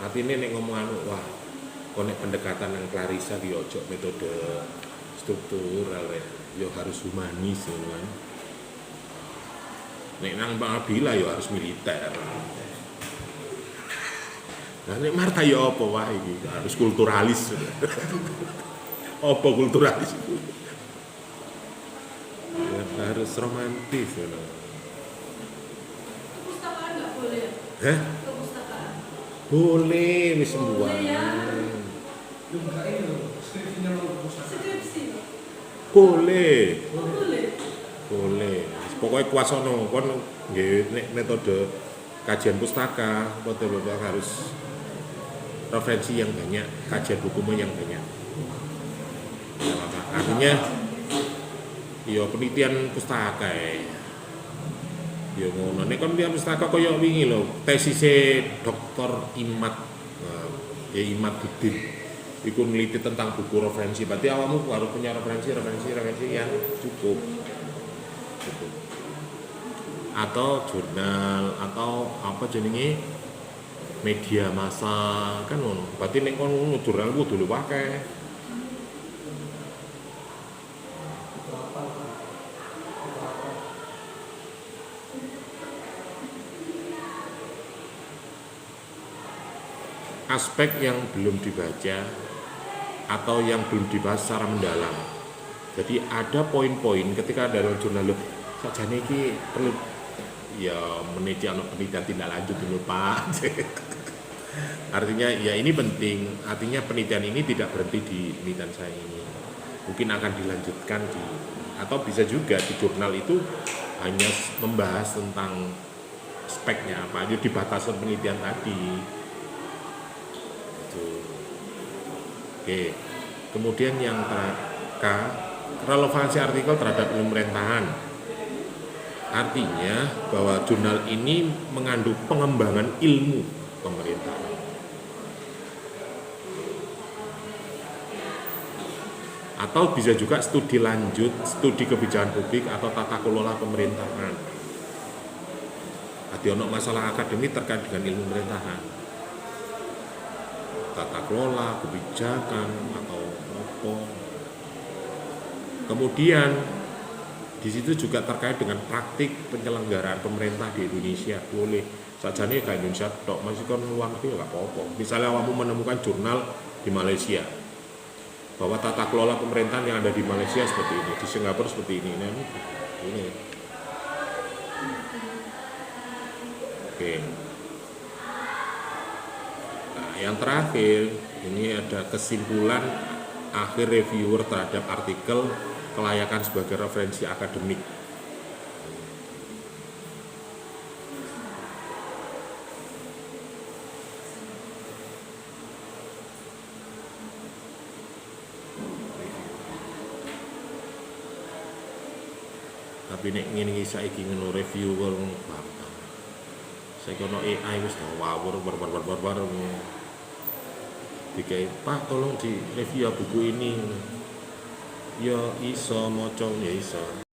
[SPEAKER 1] Artinya nek ngomong anu wah konek pendekatan yang Clarissa di ojo metode struktural ya harus humanis kan. Nek nang Bang Abila ya harus militer. Nah nek Marta ya apa wae iki harus kulturalis. Apa kulturalis itu? Ya, harus romantis ya.
[SPEAKER 4] Perpustakaan nggak boleh ya?
[SPEAKER 1] Hah?
[SPEAKER 4] Perpustakaan.
[SPEAKER 1] Boleh wis sembuhan.
[SPEAKER 4] Boleh ya.
[SPEAKER 2] Lu enggak ini loh, skripsinya lo pusaka.
[SPEAKER 4] Skripsi.
[SPEAKER 1] Boleh.
[SPEAKER 4] Oh, boleh.
[SPEAKER 1] Boleh. Pokoknya kuasono kon nggih nek metode kajian pustaka, metode harus referensi yang banyak, kajian hukumnya yang banyak. Ya, artinya ya penelitian pustaka ya ngono nek kon penelitian pustaka kaya wingi lho tesise Dr. Imad Imad Budin iku neliti tentang buku referensi berarti awakmu harus punya referensi yang cukup atau jurnal atau apa jenenge media massa kan ngono berarti nek kon jurnal kudu dulu pakai aspek yang belum dibaca atau yang belum dibahas secara mendalam. Jadi ada poin-poin ketika dalam jurnal sajane iki perlu ya meneliti penelitian tindak lanjut dulu Pak. Artinya ya ini penting. Artinya penelitian ini tidak berhenti di penelitian saya ini. Mungkin akan dilanjutkan atau bisa juga di jurnal itu hanya membahas tentang speknya apa, itu di batasan penelitian tadi. Oke, kemudian yang K, relevansi artikel terhadap ilmu pemerintahan. Artinya bahwa jurnal ini mengandung pengembangan ilmu pemerintahan. Atau bisa juga studi lanjut, studi kebijakan publik atau tata kelola pemerintahan. Ada ono masalah akademik terkait dengan ilmu pemerintahan, tata kelola, kebijakan atau apa. Kemudian di situ juga terkait dengan praktik penyelenggaraan pemerintah di Indonesia. Boleh saja nih kayak Indonesia tok, masih kan luar negeri nggak apa-apa. Misalnya kamu menemukan jurnal di Malaysia bahwa tata kelola pemerintahan yang ada di Malaysia seperti ini, di Singapura seperti ini. Nah, ini. Oke. Nah, yang terakhir ini ada kesimpulan akhir reviewer terhadap artikel kelayakan sebagai referensi akademik. Tapi nek ngene iki saiki ngono reviewer gampang. Saya kono AI wis ngawur bar dikai Pak tolong di review buku ini. Ya iso maca ya iso.